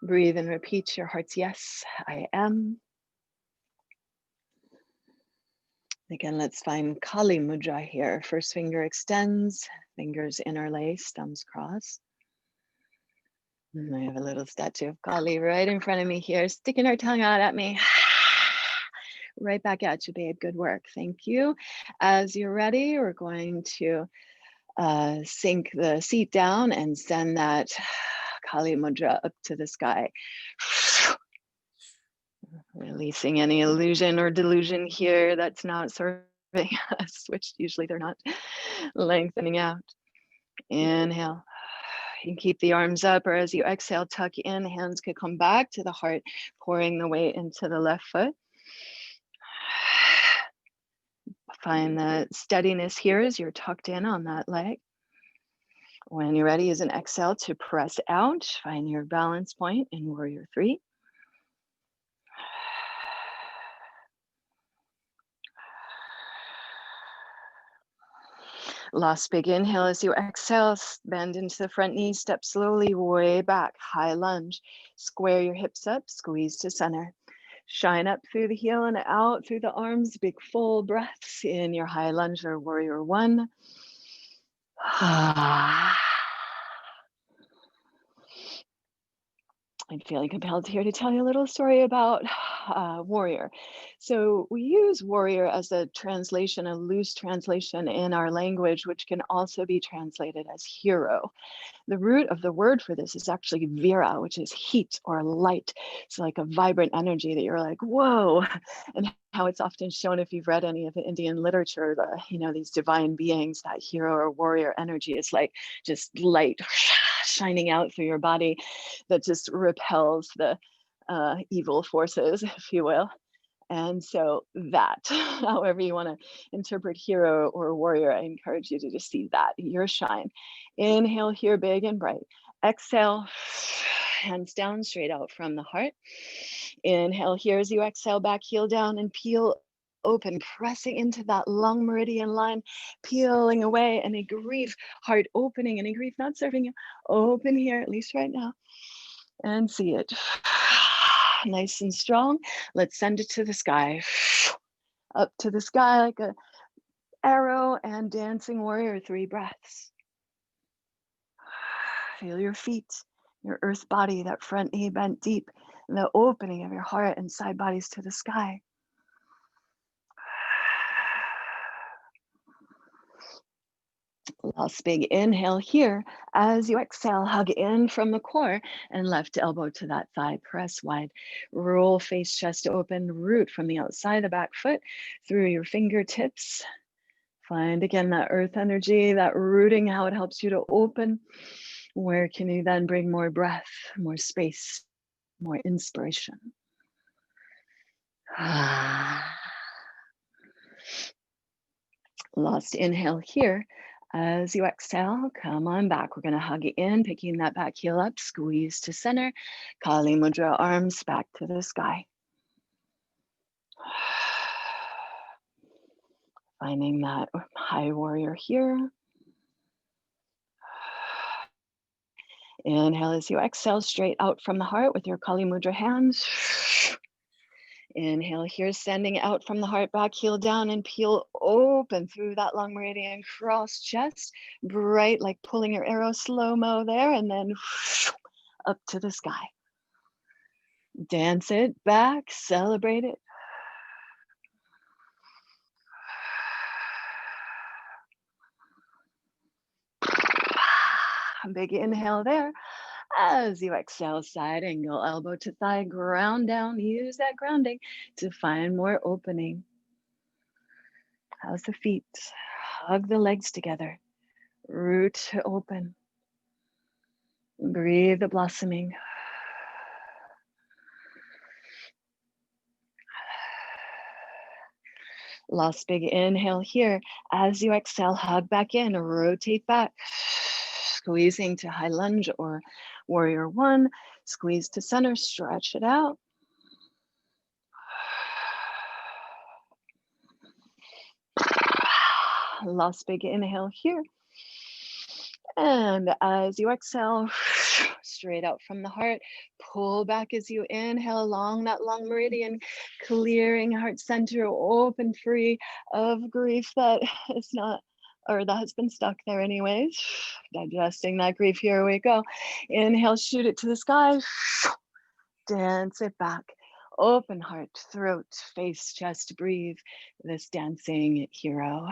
Breathe and repeat your heart's yes, I am. Again, let's find Kali Mudra here. First finger extends, fingers interlace, thumbs cross. And I have a little statue of Kali right in front of me here, sticking her tongue out at me. Right back at you, babe. Good work. Thank you. As you're ready, we're going to sink the seat down and send that Kali Mudra up to the sky. Releasing any illusion or delusion here that's not serving us, which usually they're not. Lengthening out. Inhale. You can keep the arms up, or as you exhale, tuck in. Hands could come back to the heart, pouring the weight into the left foot. Find the steadiness here as you're tucked in on that leg. When you're ready, use an exhale to press out. Find your balance point in Warrior 3. Last big inhale as you exhale, bend into the front knee, step slowly way back, high lunge. Square your hips up, squeeze to center. Shine up through the heel and out through the arms, big full breaths in your high lunge or warrior one. I'm feeling compelled here to tell you a little story about warrior. So we use warrior as a translation, a loose translation in our language, which can also be translated as hero. The root of the word for this is actually vira, which is heat or light. It's like a vibrant energy that you're like, whoa. And how it's often shown, if you've read any of the Indian literature, these divine beings, that hero or warrior energy is like just light shining out through your body that just repels the evil forces, if you will. And so that, however you want to interpret hero or warrior, I encourage you to just see that, your shine. Inhale here, big and bright. Exhale, hands down, straight out from the heart. Inhale here as you exhale, back heel down and peel open, pressing into that lung meridian line, peeling away any grief, heart opening, any grief not serving you. Open here, at least right now, and see it. Nice and strong. Let's send it to the sky. Up to the sky like a arrow and dancing warrior, 3 breaths. Feel your feet, your earth body, that front knee bent deep, and the opening of your heart and side bodies to the sky. Last big inhale here. As you exhale, hug in from the core and left elbow to that thigh, press wide. Roll face, chest open, root from the outside of the back foot through your fingertips. Find again that earth energy, that rooting, how it helps you to open. Where can you then bring more breath, more space, more inspiration? Last inhale here. As you exhale, come on back. We're going to hug it in, picking that back heel up, squeeze to center. Kali Mudra, arms back to the sky. Finding that high warrior here. Inhale as you exhale, straight out from the heart with your Kali Mudra hands. Inhale here, sending out from the heart, back heel down and peel open through that lung meridian, cross chest, bright like pulling your arrow, slow-mo there, and then up to the sky. Dance it back, celebrate it. Big inhale there. As you exhale, side angle, elbow to thigh, ground down. Use that grounding to find more opening. How's the feet? Hug the legs together. Root to open. Breathe the blossoming. Last big inhale here. As you exhale, hug back in, rotate back. Squeezing to high lunge or warrior one. Squeeze to center, stretch it out. Last big inhale here. And as you exhale, straight out from the heart, pull back as you inhale along that long meridian, clearing heart center, open, free of grief that is not, or that has been stuck there anyways. Digesting that grief, here we go. Inhale, shoot it to the sky, dance it back. Open heart, throat, face, chest, breathe this dancing hero.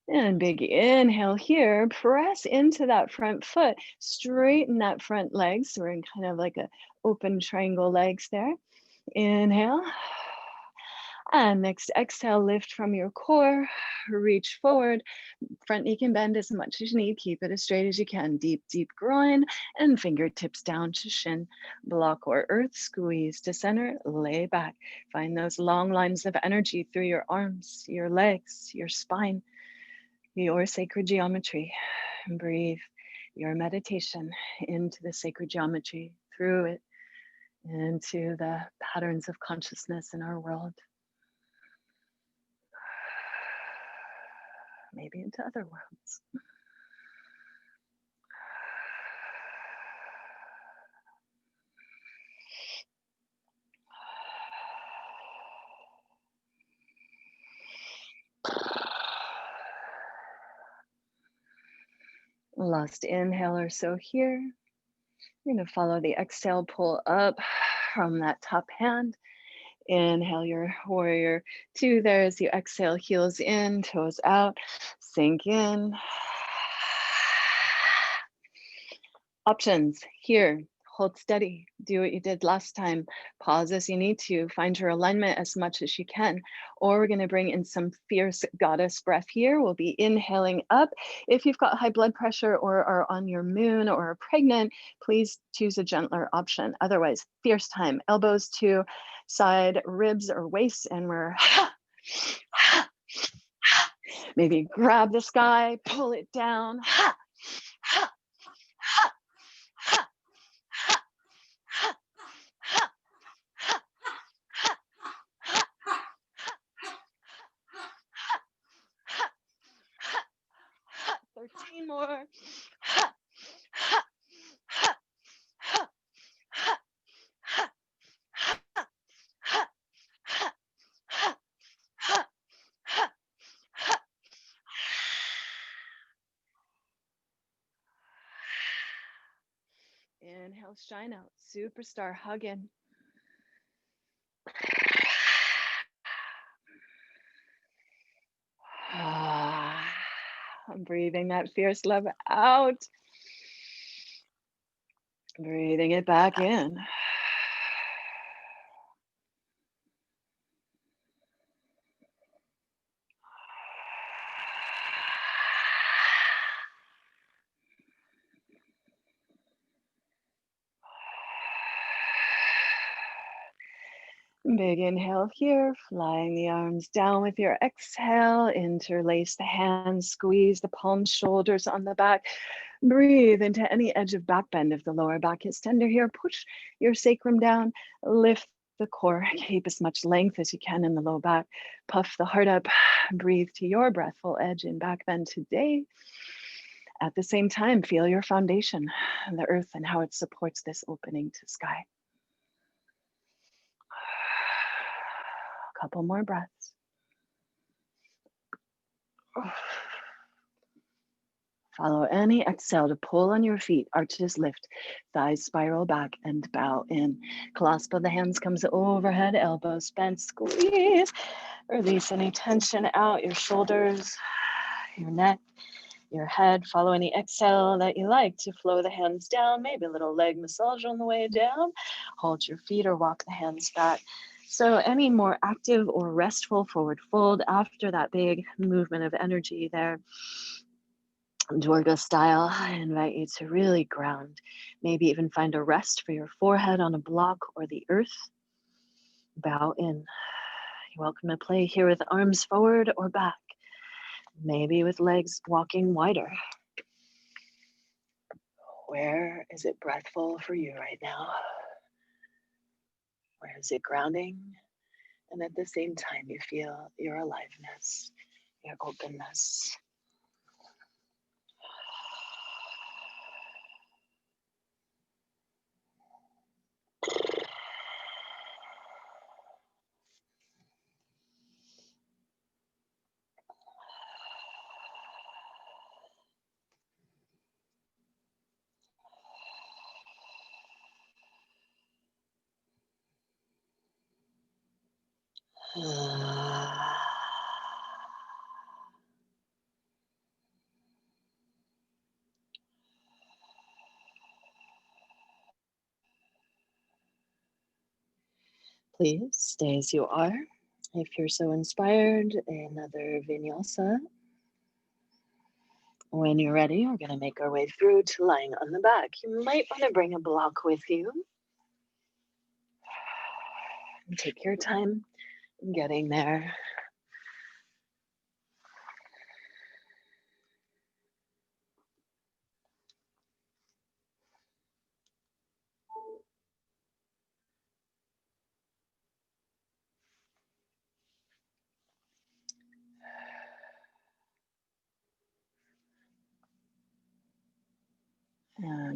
And big inhale here, press into that front foot, straighten that front leg. So we're in kind of like a open triangle legs there. Inhale. And next exhale, lift from your core, reach forward. Front knee can bend as much as you need. Keep it as straight as you can. Deep, deep groin and fingertips down to shin. Block or earth, squeeze to center, lay back. Find those long lines of energy through your arms, your legs, your spine. Your sacred geometry. Breathe your meditation into the sacred geometry, through it, into the patterns of consciousness in our world, maybe into other worlds. Last inhale or so here. You're going to follow the exhale, pull up from that top hand. Inhale your warrior two there as you exhale, heels in, toes out, sink in. Options here. Hold steady. Do what you did last time. Pause as you need to. Find your alignment as much as you can. Or we're going to bring in some fierce goddess breath here. We'll be inhaling up. If you've got high blood pressure or are on your moon or are pregnant, please choose a gentler option. Otherwise, fierce time. Elbows to side ribs or waist, and we're maybe grab the sky, pull it down. 13 more. Inhale, shine out. Superstar, hug in. I'm breathing that fierce love out. Breathing it back in. Big inhale here, flying the arms down with your exhale. Interlace the hands, squeeze the palms, shoulders on the back. Breathe into any edge of back bend. If the lower back is tender here, push your sacrum down, lift the core, keep as much length as you can in the low back. Puff the heart up, breathe to your breath, full edge in back bend today. At the same time, feel your foundation, the earth, and how it supports this opening to sky. Couple more breaths. Follow any exhale to pull on your feet, arches lift, thighs spiral back and bow in. Clasp of the hands comes overhead, elbows bent, squeeze. Release any tension out, your shoulders, your neck, your head. Follow any exhale that you like to flow the hands down, maybe a little leg massage on the way down. Hold your feet or walk the hands back. So any more active or restful forward fold after that big movement of energy there. Durga style, I invite you to really ground. Maybe even find a rest for your forehead on a block or the earth. Bow in. You're welcome to play here with arms forward or back. Maybe with legs walking wider. Where is it breathful for you right now? Where is it grounding? And at the same time, you feel your aliveness, your openness. Please stay as you are. If you're so inspired, another vinyasa. When you're ready, we're going to make our way through to lying on the back. You might want to bring a block with you. Take your time getting there.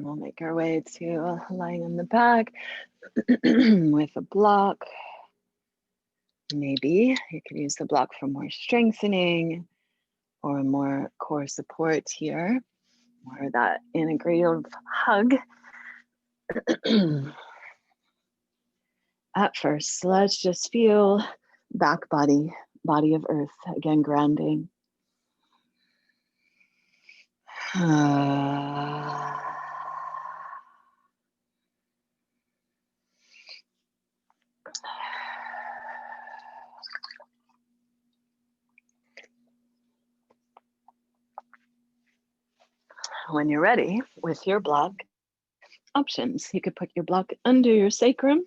And we'll make our way to lying on the back with a block. Maybe you can use the block for more strengthening or more core support here, or that integrative hug. At first, let's just feel back body, body of earth, again, grounding. When you're ready with your block, options. You could put your block under your sacrum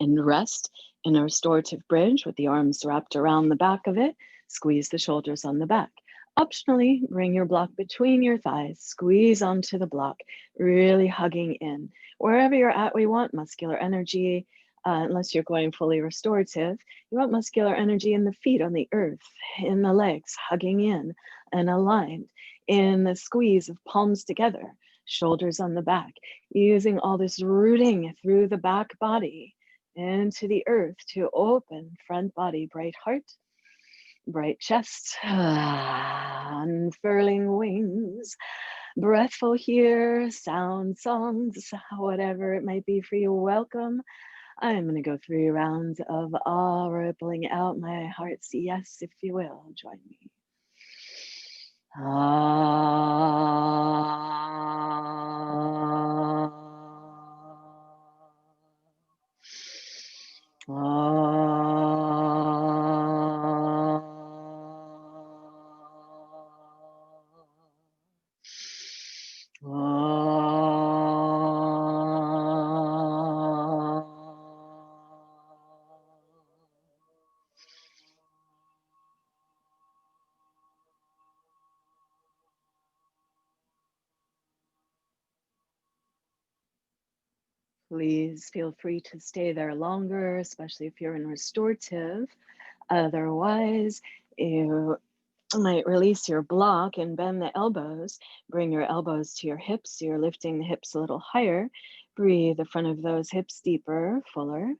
and rest in a restorative bridge with the arms wrapped around the back of it. Squeeze the shoulders on the back. Optionally, bring your block between your thighs, squeeze onto the block, really hugging in. Wherever you're at, we want muscular energy. Unless you're going fully restorative, you want muscular energy in the feet, on the earth, in the legs, hugging in and aligned, in the squeeze of palms together, shoulders on the back, using all this rooting through the back body into the earth to open front body, bright heart, bright chest, unfurling wings, breathful here, sound songs, whatever it might be for you. Welcome. I'm going to go 3 rounds of ah, rippling out my heart's yes, if you will. Join me. Please feel free to stay there longer, especially if you're in restorative. Otherwise, you might release your block and bend the elbows. Bring your elbows to your hips. You're lifting the hips a little higher. Breathe the front of those hips deeper, fuller.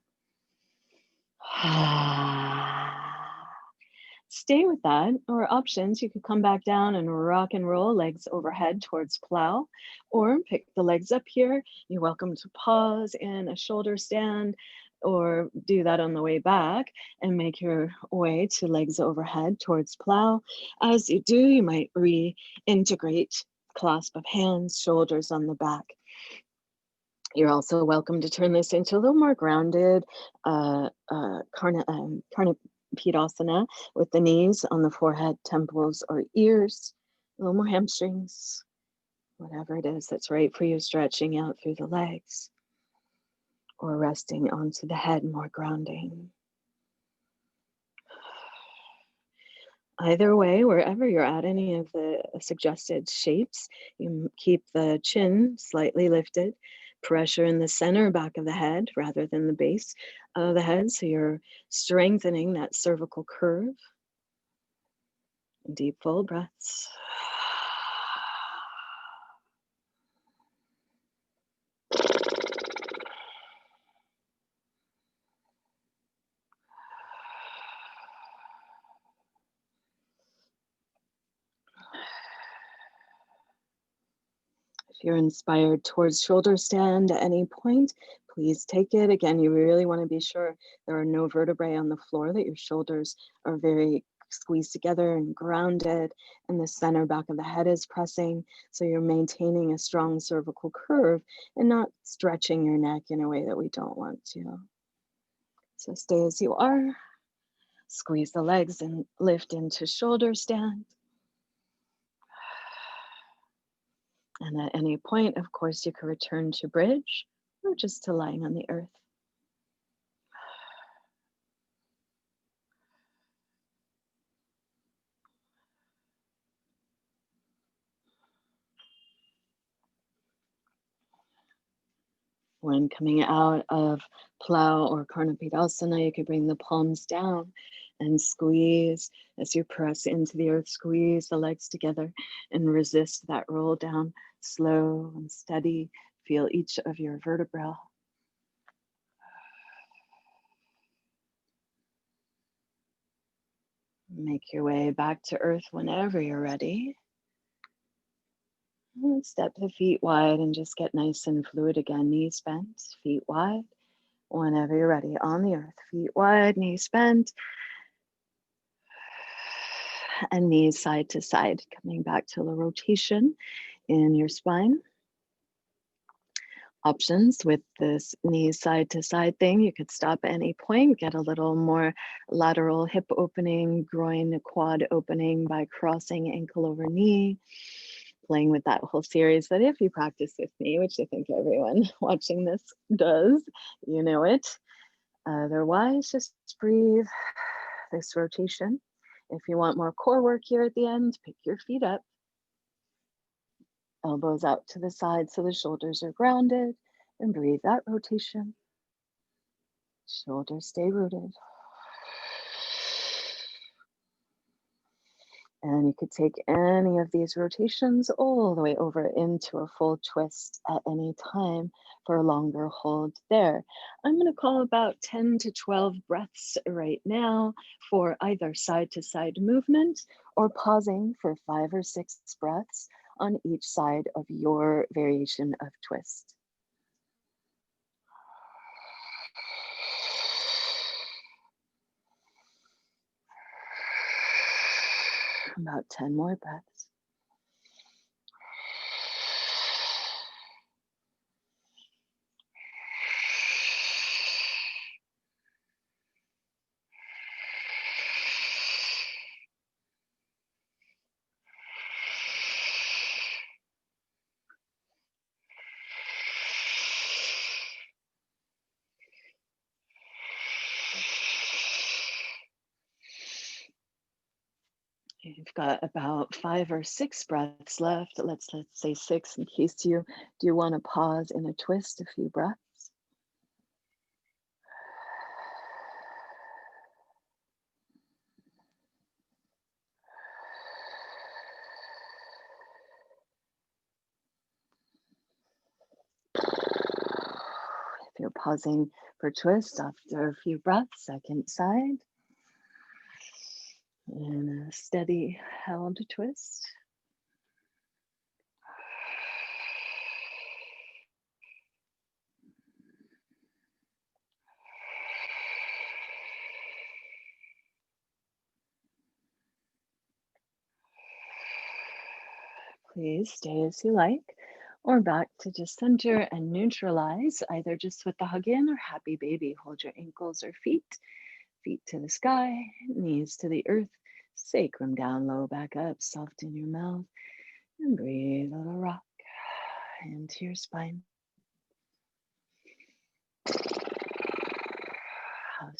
Stay with that, or options, you could come back down and rock and roll, legs overhead towards plow, or pick the legs up here. You're welcome to pause in a shoulder stand, or do that on the way back and make your way to legs overhead towards plow. As you do, you might reintegrate clasp of hands, shoulders on the back. You're also welcome to turn this into a little more grounded Karnapidasana with the knees on the forehead, temples, or ears, a little more hamstrings, whatever it is that's right for you, stretching out through the legs, or resting onto the head, more grounding. Either way, wherever you're at, any of the suggested shapes, you keep the chin slightly lifted, pressure in the center back of the head rather than the base of the head. So you're strengthening that cervical curve. Deep, full breaths. If you're inspired towards shoulder stand at any point, please take it. Again, you really want to be sure there are no vertebrae on the floor, that your shoulders are very squeezed together and grounded, and the center back of the head is pressing. So you're maintaining a strong cervical curve and not stretching your neck in a way that we don't want to. So stay as you are. Squeeze the legs and lift into shoulder stand. And at any point, of course, you can return to bridge or just to lying on the earth. When coming out of plow or Karnapidasana, you could bring the palms down And squeeze as you press into the earth, squeeze the legs together and resist that roll down. Slow and steady. Feel each of your vertebrae. Make your way back to earth whenever you're ready. And step the feet wide and just get nice and fluid again. Knees bent, feet wide. Whenever you're ready, on the earth, feet wide, knees bent, and knees side to side. Coming back to the rotation in your spine. Options with this knees side to side thing. You could stop at any point, get a little more lateral hip opening, groin, quad opening by crossing ankle over knee, playing with that whole series. But if you practice with me, which I think everyone watching this does, you know it. Otherwise, just breathe this rotation. If you want more core work here at the end, pick your feet up. Elbows out to the side so the shoulders are grounded, and breathe that rotation. Shoulders stay rooted. And you could take any of these rotations all the way over into a full twist at any time for a longer hold there. I'm going to call about 10 to 12 breaths right now for either side to side movement or pausing for 5 or 6 breaths on each side of your variation of twist. About 10 more breaths. You've got about 5 or 6 breaths left. Let's say 6 in case you do want to pause in a twist, a few breaths. If you're pausing for twist after a few breaths, second side. And a steady held twist. Please stay as you like, or back to just center and neutralize, either just with the hug in or happy baby. Hold your ankles or feet to the sky, knees to the earth, sacrum down low, back up, soft in your mouth, and breathe, little rock into your spine. How's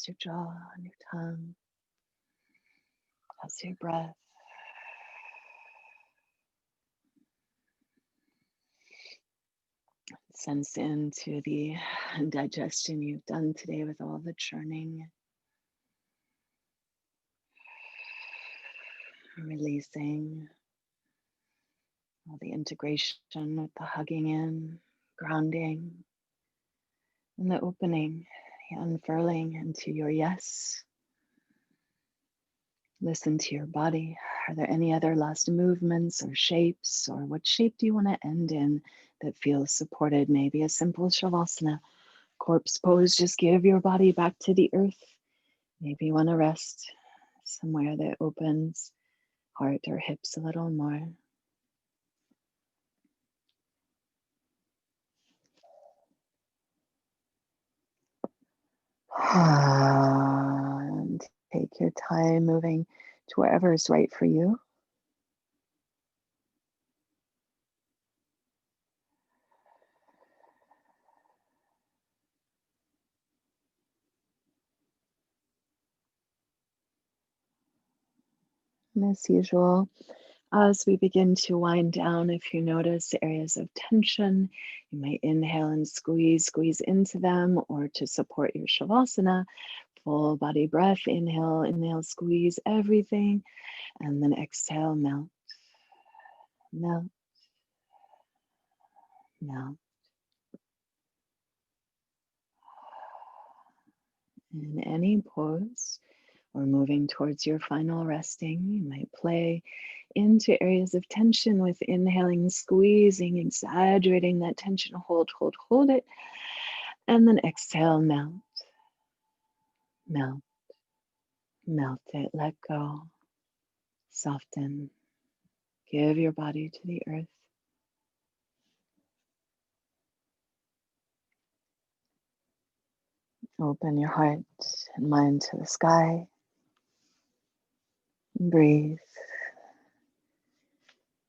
your jaw and your tongue? How's your breath? Sense into the digestion you've done today with all the churning. Releasing all the integration with the hugging in, grounding, and the opening, the unfurling into your yes. Listen to your body. Are there any other last movements or shapes, or what shape do you want to end in that feels supported? Maybe a simple shavasana, corpse pose. Just give your body back to the earth. Maybe you want to rest somewhere that opens heart or hips a little more. And take your time moving to wherever is right for you. And as usual, as we begin to wind down, if you notice areas of tension, you might inhale and squeeze into them, or to support your shavasana, Full body breath. Inhale, inhale, squeeze everything. And then exhale, melt, melt, melt. In any pose or moving towards your final resting, you might play into areas of tension with inhaling, squeezing, exaggerating that tension. Hold, hold, hold it. And then exhale, melt, melt, melt it. Let go. Soften. Give your body to the earth. Open your heart and mind to the sky. Breathe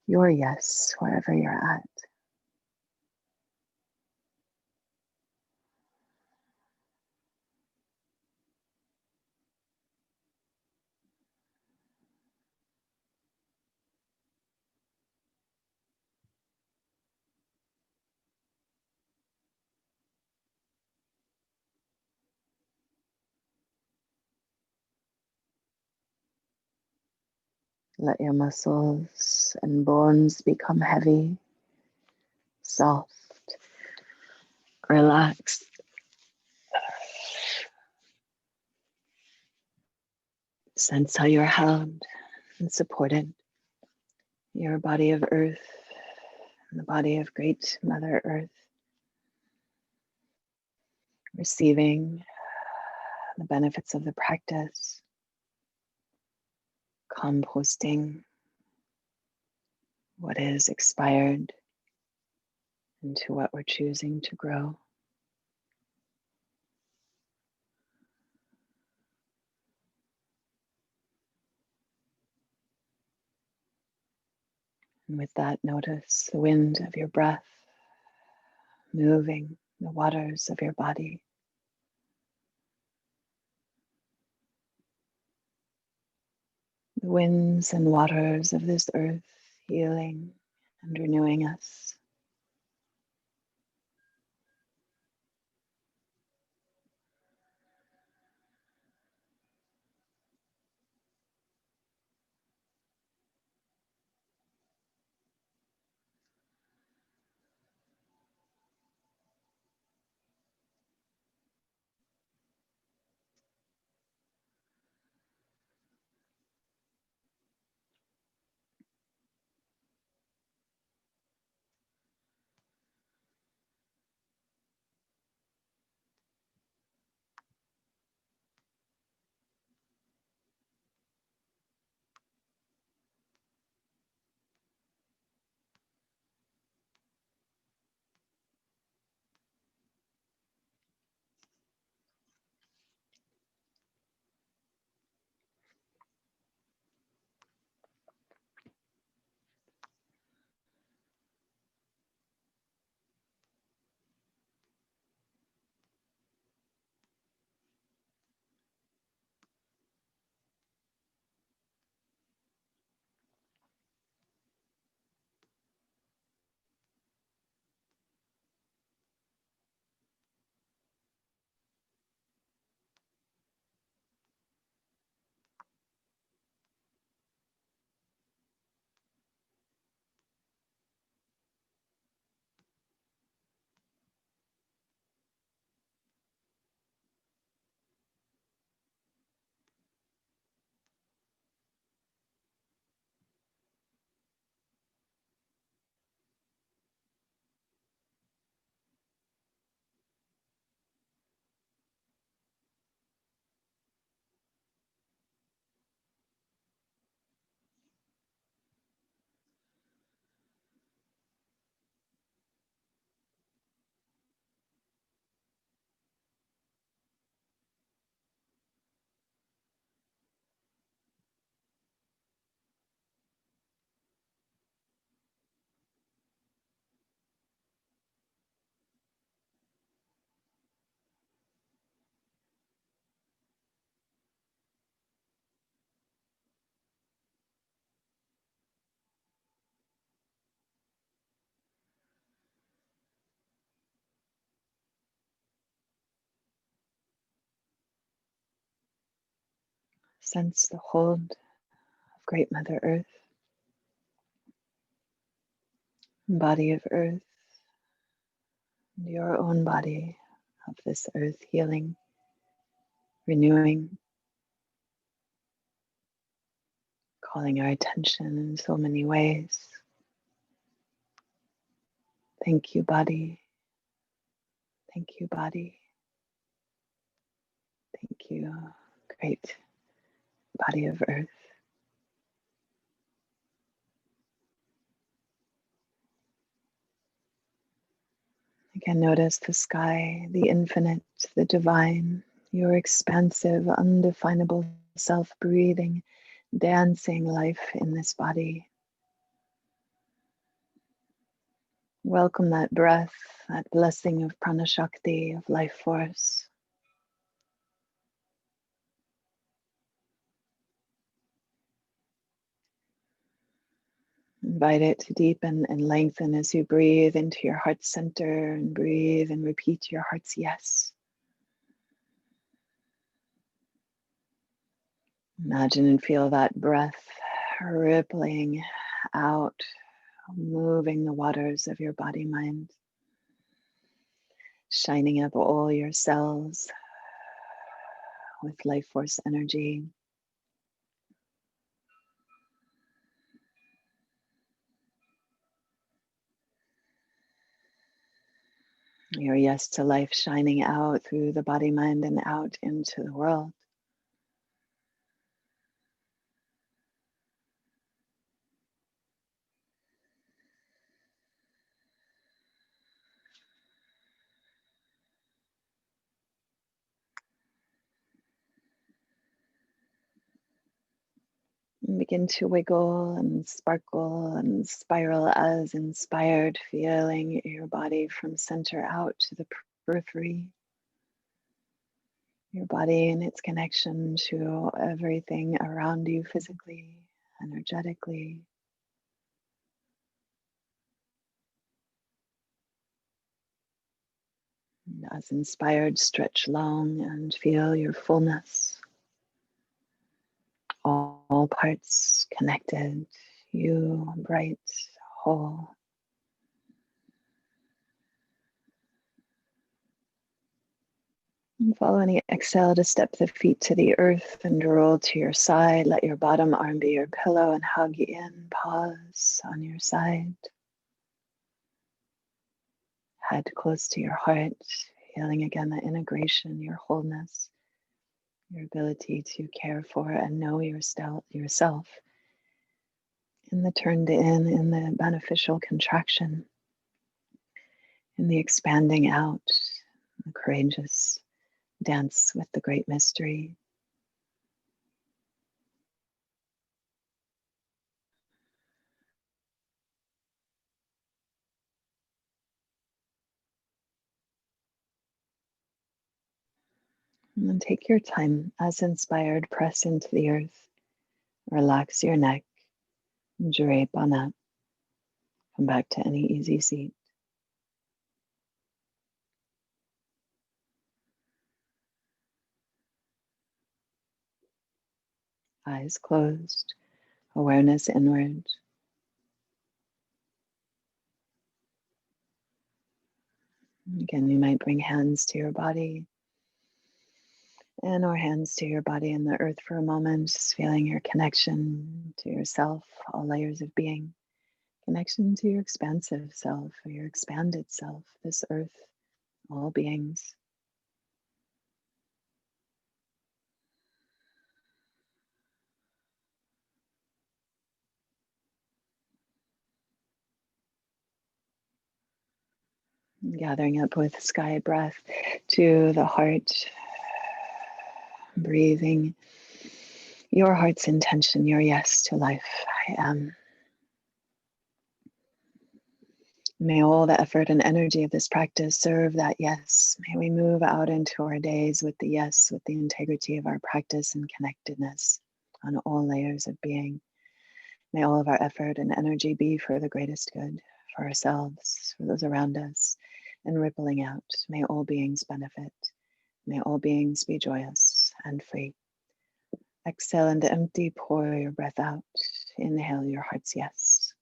your yes wherever you're at. Let your muscles and bones become heavy, soft, relaxed. Sense how you're held and supported. Your body of earth and the body of Great Mother Earth, receiving the benefits of the practice, composting what is expired into what we're choosing to grow. And with that, notice the wind of your breath moving the waters of your body. The winds and waters of this earth healing and renewing us. Sense the hold of Great Mother Earth, body of Earth, and your own body of this earth healing, renewing, calling our attention in so many ways. Thank you, body. Thank you, body. Thank you, great body of Earth. Again, notice the sky, the infinite, the divine, your expansive, undefinable self breathing, dancing life in this body. Welcome that breath, that blessing of prana shakti, of life force. Invite it to deepen and lengthen as you breathe into your heart center and breathe and repeat your heart's yes. Imagine and feel that breath rippling out, moving the waters of your body mind, shining up all your cells with life force energy. Your yes to life shining out through the body, mind, and out into the world. And begin to wiggle and sparkle and spiral as inspired, feeling your body from center out to the periphery. Your body and its connection to everything around you physically, energetically. And as inspired, stretch long and feel your fullness. All parts connected, you bright, whole. And follow any exhale to step the feet to the earth and roll to your side. Let your bottom arm be your pillow and hug in. Pause on your side. Head close to your heart, feeling again the integration, your wholeness, your ability to care for and know yourself in the turned in the beneficial contraction, in the expanding out, the courageous dance with the great mystery. And then take your time. As inspired, press into the earth. Relax your neck. Drape on up. Come back to any easy seat. Eyes closed. Awareness inward. Again, you might bring hands to your body and or hands to your body and the earth for a moment, just feeling your connection to yourself, all layers of being, connection to your expansive self or your expanded self, this earth, all beings. Gathering up with sky breath to the heart, breathing your heart's intention, your yes to life. I am. May all the effort and energy of this practice serve that yes. May we move out into our days with the yes, with the integrity of our practice and connectedness on all layers of being. May all of our effort and energy be for the greatest good, for ourselves, for those around us, and rippling out. May all beings benefit. May all beings be joyous and free. Exhale into empty, pour your breath out. Inhale your heart's yes.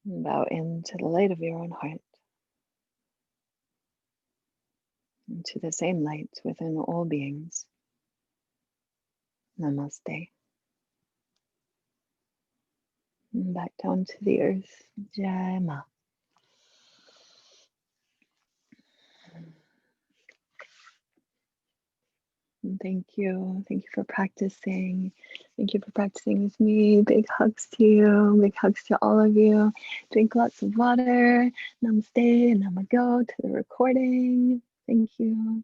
Bow into the light of your own heart, into the same light within all beings. Namaste. And back down to the earth. Jai Ma. And thank you. Thank you for practicing. Thank you for practicing with me. Big hugs to you. Big hugs to all of you. Drink lots of water. Namaste and namago to the recording. Thank you.